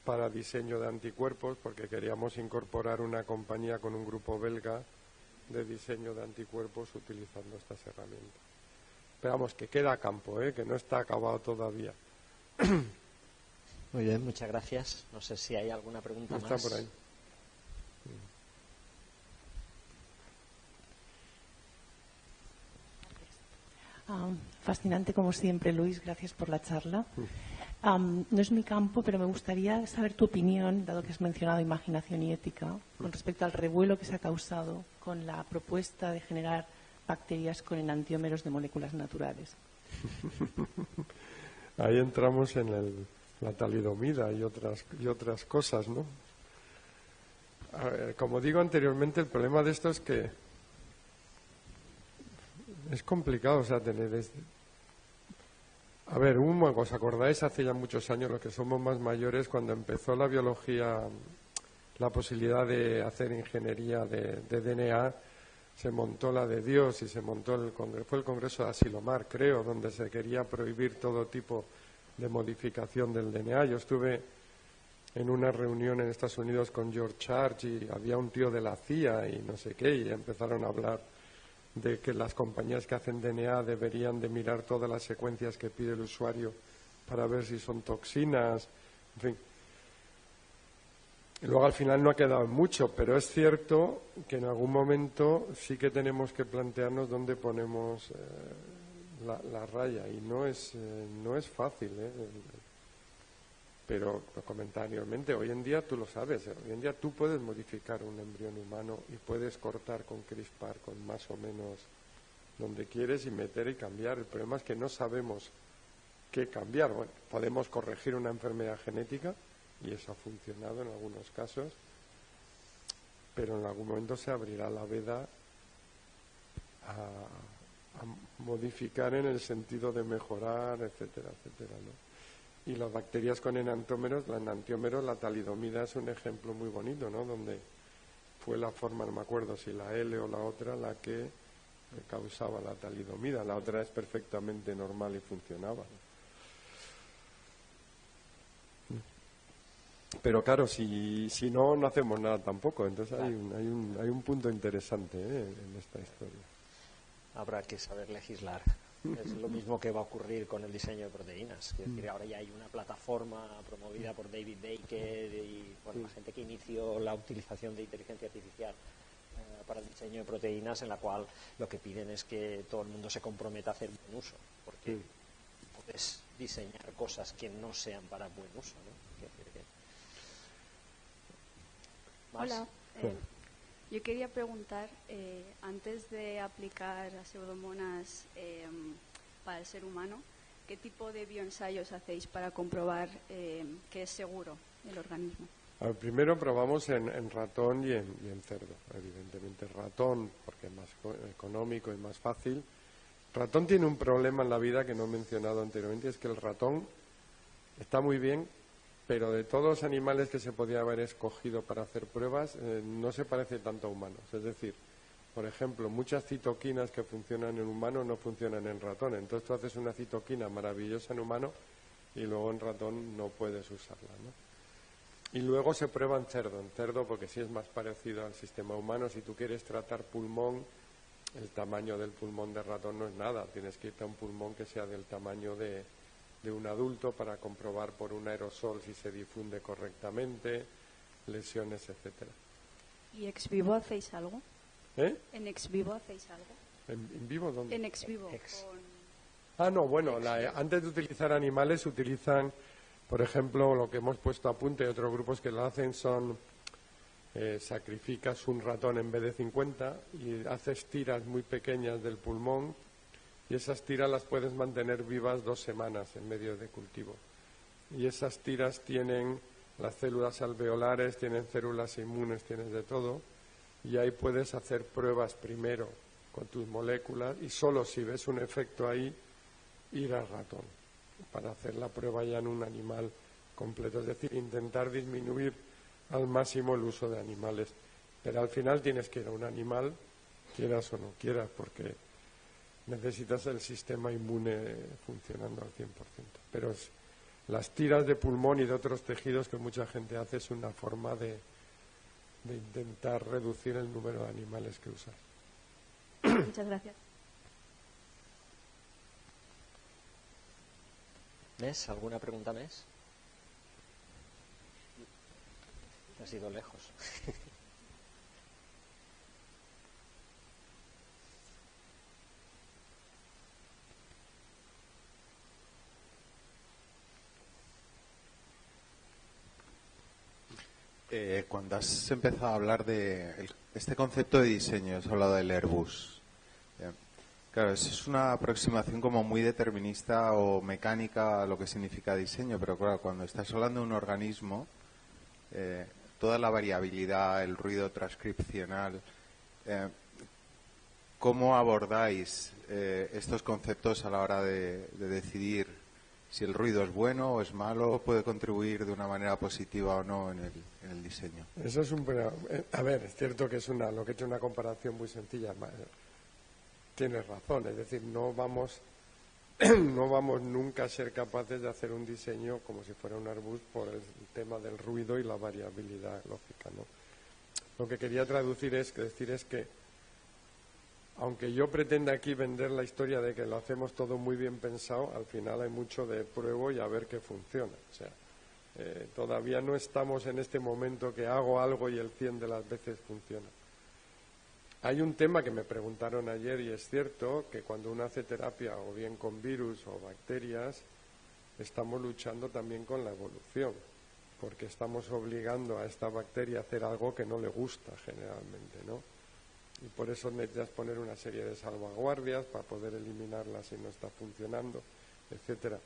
para diseño de anticuerpos, porque queríamos incorporar una compañía con un grupo belga de diseño de anticuerpos utilizando estas herramientas. Pero vamos, que queda campo, que no está acabado todavía. Muy bien, muchas gracias. No sé si hay alguna pregunta más. Está por ahí. Fascinante como siempre, Luis, gracias por la charla. No es mi campo, pero me gustaría saber tu opinión, dado que has mencionado imaginación y ética, con respecto al revuelo que se ha causado con la propuesta de generar bacterias con enantiómeros de moléculas naturales. Ahí entramos en la talidomida y otras cosas, ¿no? A ver, como digo anteriormente, el problema de esto es que es complicado, o sea, tener... A ver, ¿os acordáis hace ya muchos años, los que somos más mayores, cuando empezó la biología, la posibilidad de hacer ingeniería de DNA, se montó la de Dios y se montó fue el Congreso de Asilomar, creo, donde se quería prohibir todo tipo de modificación del DNA. Yo estuve en una reunión en Estados Unidos con George Church y había un tío de la CIA y no sé qué, y empezaron a hablar de que las compañías que hacen DNA deberían de mirar todas las secuencias que pide el usuario para ver si son toxinas, en fin. Y luego al final no ha quedado en mucho, pero es cierto que en algún momento sí que tenemos que plantearnos dónde ponemos la raya, y no es fácil, pero lo comentaba anteriormente, hoy en día tú lo sabes, hoy en día tú puedes modificar un embrión humano y puedes cortar con CRISPR con más o menos donde quieres y meter y cambiar. El problema es que no sabemos qué cambiar. Bueno, podemos corregir una enfermedad genética y eso ha funcionado en algunos casos, pero en algún momento se abrirá la veda a modificar en el sentido de mejorar, etcétera, etcétera, ¿no? Y las bacterias con enantiómeros, la talidomida es un ejemplo muy bonito, ¿no? Donde fue la forma, no me acuerdo si la L o la otra, la que causaba la talidomida. La otra es perfectamente normal y funcionaba. Pero claro, si no, no hacemos nada tampoco. Entonces hay un punto interesante en esta historia. Habrá que saber legislar. Es lo mismo que va a ocurrir con el diseño de proteínas. Es decir, ahora ya hay una plataforma promovida por David Baker y bueno, la gente que inició la utilización de inteligencia artificial para el diseño de proteínas, en la cual lo que piden es que todo el mundo se comprometa a hacer buen uso, porque puedes diseñar cosas que no sean para buen uso, ¿no? Hola. Yo quería preguntar, antes de aplicar a pseudomonas para el ser humano, ¿qué tipo de bioensayos hacéis para comprobar que es seguro el organismo? Primero probamos en ratón y en cerdo. Evidentemente ratón, porque es más económico y más fácil. Ratón tiene un problema en la vida que no he mencionado anteriormente, es que el ratón está muy bien, pero de todos los animales que se podía haber escogido para hacer pruebas, no se parece tanto a humanos. Es decir, por ejemplo, muchas citoquinas que funcionan en humano no funcionan en ratón. Entonces tú haces una citoquina maravillosa en humano y luego en ratón no puedes usarla, ¿no? Y luego se prueba en cerdo porque sí es más parecido al sistema humano. Si tú quieres tratar pulmón, el tamaño del pulmón de ratón no es nada. Tienes que irte a un pulmón que sea del tamaño de un adulto para comprobar por un aerosol si se difunde correctamente, lesiones, etcétera. ¿Y ex vivo hacéis algo? ¿En ex vivo hacéis algo? ¿En vivo dónde? En ex vivo. Antes de utilizar animales utilizan, por ejemplo, lo que hemos puesto a punto y otros grupos que lo hacen son sacrificas un ratón en vez de 50 y haces tiras muy pequeñas del pulmón. Y esas tiras las puedes mantener vivas 2 semanas en medio de cultivo. Y esas tiras tienen las células alveolares, tienen células inmunes, tienes de todo. Y ahí puedes hacer pruebas primero con tus moléculas y solo si ves un efecto ahí, ir al ratón para hacer la prueba ya en un animal completo. Es decir, intentar disminuir al máximo el uso de animales. Pero al final tienes que ir a un animal, quieras o no quieras, porque necesitas el sistema inmune funcionando al 100%. Pero las tiras de pulmón y de otros tejidos que mucha gente hace es una forma de intentar reducir el número de animales que usas. Muchas gracias. ¿Ves? ¿Alguna pregunta más? Has ido lejos. Cuando has empezado a hablar de este concepto de diseño, has hablado del Airbus. Claro, es una aproximación como muy determinista o mecánica a lo que significa diseño, pero claro, cuando estás hablando de un organismo, toda la variabilidad, el ruido transcripcional, ¿cómo abordáis estos conceptos a la hora de decidir si el ruido es bueno o es malo, o puede contribuir de una manera positiva o no en el diseño? Eso es a ver, es cierto que es lo que he hecho una comparación muy sencilla. Tienes razón, es decir, no vamos no vamos nunca a ser capaces de hacer un diseño como si fuera un arbust por el tema del ruido y la variabilidad lógica, ¿no? Lo que quería decir es que aunque yo pretenda aquí vender la historia de que lo hacemos todo muy bien pensado, al final hay mucho de pruebo y a ver qué funciona. O sea, todavía no estamos en este momento que hago algo y el 100 de las veces funciona. Hay un tema que me preguntaron ayer y es cierto que cuando uno hace terapia o bien con virus o bacterias, estamos luchando también con la evolución, porque estamos obligando a esta bacteria a hacer algo que no le gusta generalmente, ¿no? Y por eso necesitas poner una serie de salvaguardias para poder eliminarla si no está funcionando, etcétera.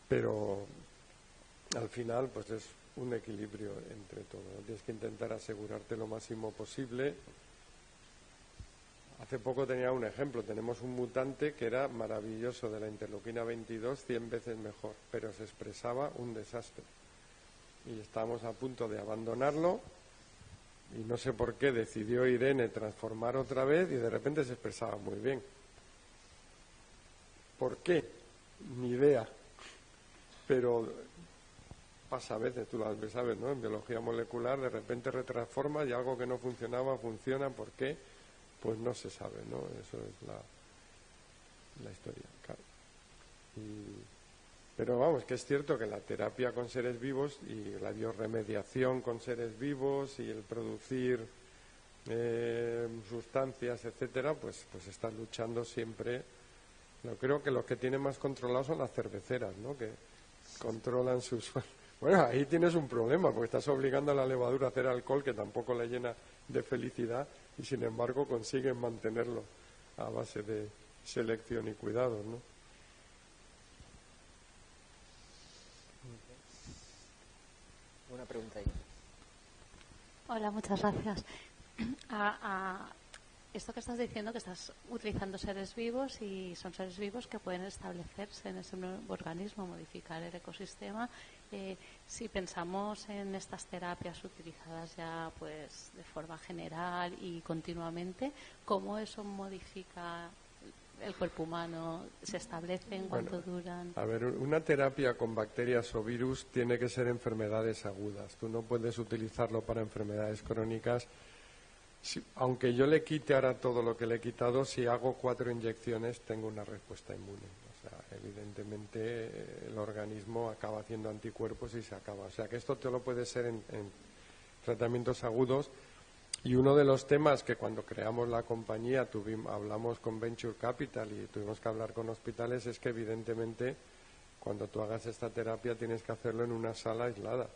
Pero al final pues es un equilibrio entre todo. Tienes que intentar asegurarte lo máximo posible. Hace poco tenía un ejemplo. Tenemos un mutante que era maravilloso de la interleuquina 22, 100 veces mejor, pero se expresaba un desastre. Y estábamos a punto de abandonarlo y no sé por qué decidió Irene transformar otra vez y de repente se expresaba muy bien. ¿Por qué? Ni idea. Pero pasa a veces, tú lo sabes, ¿no? En biología molecular de repente retransforma y algo que no funcionaba funciona. ¿Por qué? Pues no se sabe, ¿no? Eso es la historia, claro. Pero vamos, que es cierto que la terapia con seres vivos y la biorremediación con seres vivos y el producir sustancias, etcétera, pues están luchando siempre. Yo creo que los que tienen más controlados son las cerveceras, ¿no? Que controlan sus... Bueno, ahí tienes un problema, porque estás obligando a la levadura a hacer alcohol que tampoco le llena de felicidad y sin embargo consiguen mantenerlo a base de selección y cuidado, ¿no? Una pregunta ahí. Hola, muchas gracias. Esto que estás diciendo, que estás utilizando seres vivos y son seres vivos que pueden establecerse en ese nuevo organismo, modificar el ecosistema. Si pensamos en estas terapias utilizadas ya pues de forma general y continuamente, ¿cómo eso modifica el cuerpo humano? ¿Se establecen? ¿Cuánto duran? A ver, una terapia con bacterias o virus tiene que ser enfermedades agudas. Tú no puedes utilizarlo para enfermedades crónicas. Aunque yo le quite ahora todo lo que le he quitado, si hago 4 inyecciones tengo una respuesta inmune. O sea, evidentemente el organismo acaba haciendo anticuerpos y se acaba. O sea, que esto te lo puede ser en tratamientos agudos. Y uno de los temas que cuando creamos la compañía hablamos con Venture Capital y tuvimos que hablar con hospitales es que evidentemente cuando tú hagas esta terapia tienes que hacerlo en una sala aislada.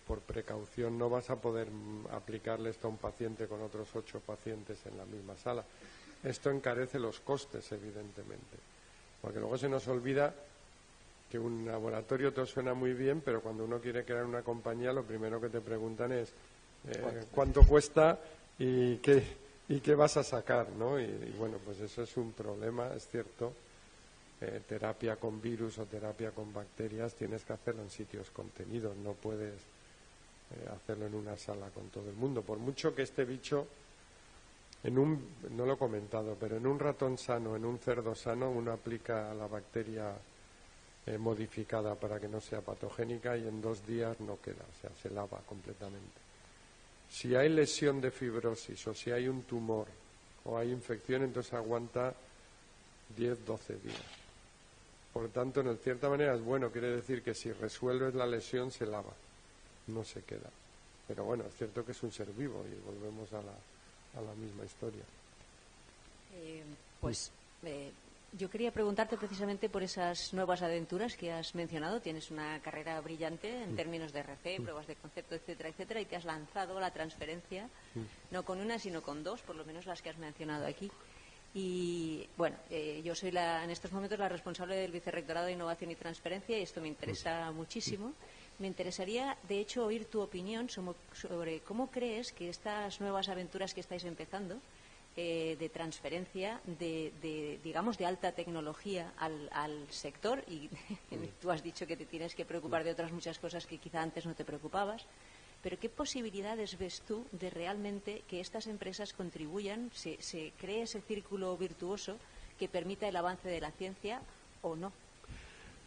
Por precaución no vas a poder aplicarle esto a un paciente con otros 8 pacientes en la misma sala. Esto encarece los costes, evidentemente, porque luego se nos olvida que un laboratorio todo suena muy bien, pero cuando uno quiere crear una compañía lo primero que te preguntan es cuánto cuesta y qué vas a sacar, ¿no? Y bueno, pues eso es un problema, es cierto. Terapia con virus o terapia con bacterias tienes que hacerlo en sitios contenidos, no puedes hacerlo en una sala con todo el mundo, por mucho que este bicho no lo he comentado, pero en un ratón sano, en un cerdo sano, uno aplica la bacteria modificada para que no sea patogénica y en 2 días no queda, o sea, se lava completamente. Si hay lesión de fibrosis o si hay un tumor o hay infección, entonces aguanta 10-12 días. Por tanto, en cierta manera es bueno, quiere decir que si resuelves la lesión se lava, no se queda. Pero bueno, es cierto que es un ser vivo y volvemos a la misma historia. Yo quería preguntarte precisamente por esas nuevas aventuras que has mencionado. Tienes una carrera brillante en términos de RC, pruebas de concepto, etcétera, etcétera, y te has lanzado a la transferencia, no con una, sino con 2, por lo menos las que has mencionado aquí. Y bueno, yo soy en estos momentos la responsable del Vicerrectorado de Innovación y Transferencia y esto me interesa muchísimo. Me interesaría, de hecho, oír tu opinión sobre cómo crees que estas nuevas aventuras que estáis empezando de transferencia, digamos, de alta tecnología al sector, y tú has dicho que te tienes que preocupar de otras muchas cosas que quizá antes no te preocupabas, pero ¿qué posibilidades ves tú de realmente que estas empresas contribuyan, se cree ese círculo virtuoso que permita el avance de la ciencia o no.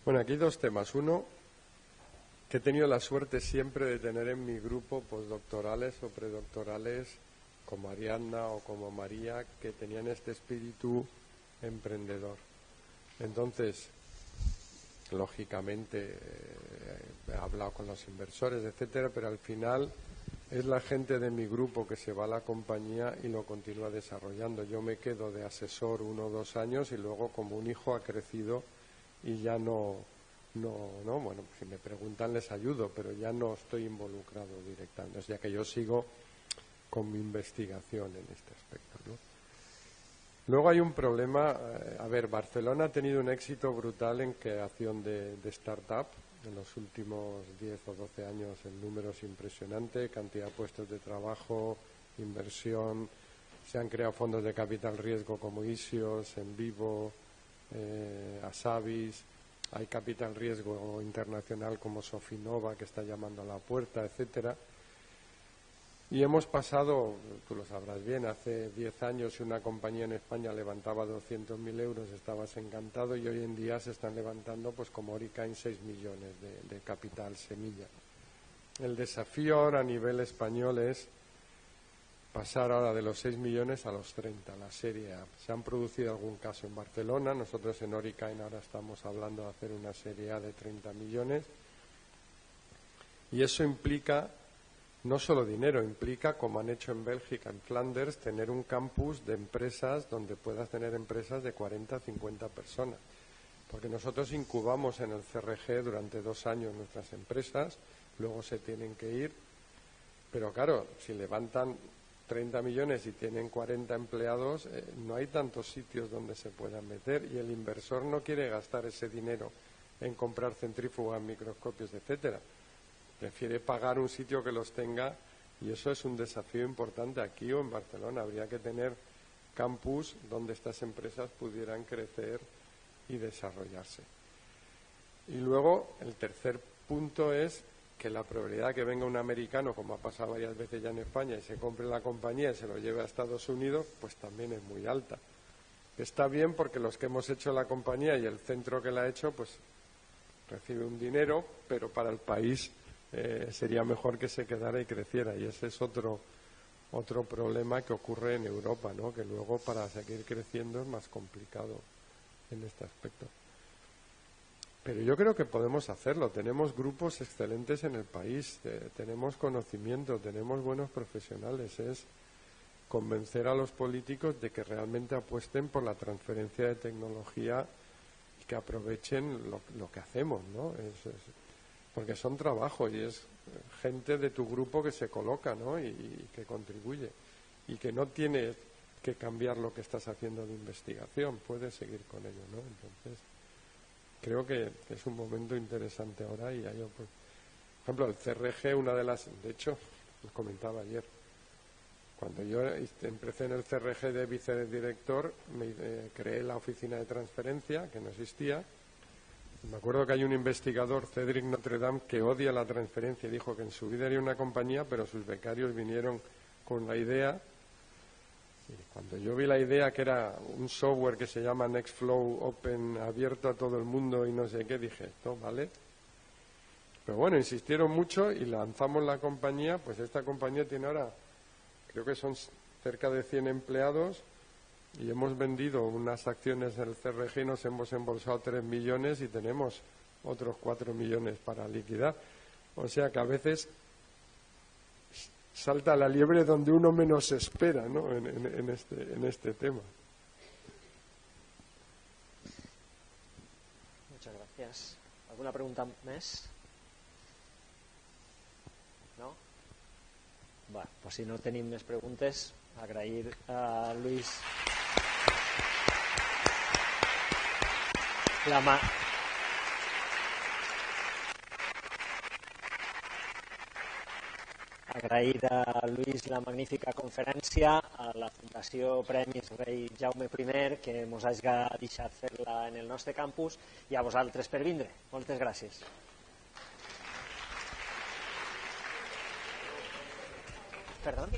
Bueno, aquí dos temas. Uno, que he tenido la suerte siempre de tener en mi grupo postdoctorales o predoctorales como Ariadna o como María, que tenían este espíritu emprendedor. Entonces, lógicamente, he hablado con los inversores, etcétera, pero al final es la gente de mi grupo que se va a la compañía y lo continúa desarrollando. Yo me quedo de asesor 1 o 2 años y luego, como un hijo, ha crecido y ya no, bueno, si me preguntan les ayudo, pero ya no estoy involucrado directamente, o sea que yo sigo con mi investigación en este aspecto, ¿no? Luego hay un problema, Barcelona ha tenido un éxito brutal en creación de startup. En los últimos 10 o 12 años el número es impresionante, cantidad de puestos de trabajo, inversión, se han creado fondos de capital riesgo como Isios, En Vivo, Asavis, hay capital riesgo internacional como Sofinova que está llamando a la puerta, etcétera. Y hemos pasado, tú lo sabrás bien, hace 10 años si una compañía en España levantaba 200.000 euros estabas encantado, y hoy en día se están levantando pues como Orica 6 millones de capital semilla. El desafío ahora a nivel español es pasar ahora de los 6 millones a los 30, la serie A. Se han producido algún caso en Barcelona, nosotros en Orica ahora estamos hablando de hacer una serie A de 30 millones, y eso implica no solo dinero, implica, como han hecho en Bélgica, en Flanders, tener un campus de empresas donde puedas tener empresas de 40 a 50 personas. Porque nosotros incubamos en el CRG durante 2 años nuestras empresas, luego se tienen que ir, pero claro, si levantan 30 millones y tienen 40 empleados, no hay tantos sitios donde se puedan meter, y el inversor no quiere gastar ese dinero en comprar centrífugas, microscopios, etcétera. Prefiere pagar un sitio que los tenga, y eso es un desafío importante aquí o en Barcelona. Habría que tener campus donde estas empresas pudieran crecer y desarrollarse. Y luego el tercer punto es que la probabilidad que venga un americano, como ha pasado varias veces ya en España, y se compre la compañía y se lo lleve a Estados Unidos, pues también es muy alta. Está bien porque los que hemos hecho la compañía y el centro que la ha hecho, pues recibe un dinero, pero para el país sería mejor que se quedara y creciera, y ese es otro problema que ocurre en Europa, ¿no? Que luego para seguir creciendo es más complicado en este aspecto. Pero yo creo que podemos hacerlo, tenemos grupos excelentes en el país, tenemos conocimiento, tenemos buenos profesionales, es convencer a los políticos de que realmente apuesten por la transferencia de tecnología y que aprovechen lo que hacemos, ¿no? Porque son trabajo y es gente de tu grupo que se coloca, ¿no? y que contribuye, y que no tiene que cambiar lo que estás haciendo de investigación, puedes seguir con ello, ¿no? Entonces creo que es un momento interesante ahora, y hay, por ejemplo, el CRG, de hecho, lo comentaba ayer, cuando yo empecé en el CRG de vicedirector, creé la oficina de transferencia, que no existía. Me acuerdo que hay un investigador, Cédric Notre Dame, que odia la transferencia, y dijo que en su vida haría una compañía, pero sus becarios vinieron con la idea. Y cuando yo vi la idea, que era un software que se llama Nextflow Open, abierto a todo el mundo y no sé qué, dije, esto vale. Pero bueno, insistieron mucho y lanzamos la compañía. Pues esta compañía tiene ahora, creo que son cerca de 100 empleados, y hemos vendido unas acciones del CRG y nos hemos embolsado 3 millones y tenemos otros 4 millones para liquidar. O sea que a veces salta la liebre donde uno menos espera, ¿no? en este tema. Muchas gracias. ¿Alguna pregunta más? No? Va, pues si no tenim més preguntes, agrair a Luis agrair a Luis la magnífica conferència, a la Fundació Premis Rei Jaume I que ens hagi deixat fer-la en el nostre campus, i a vosaltres per vindre. Moltes gràcies. Perdó?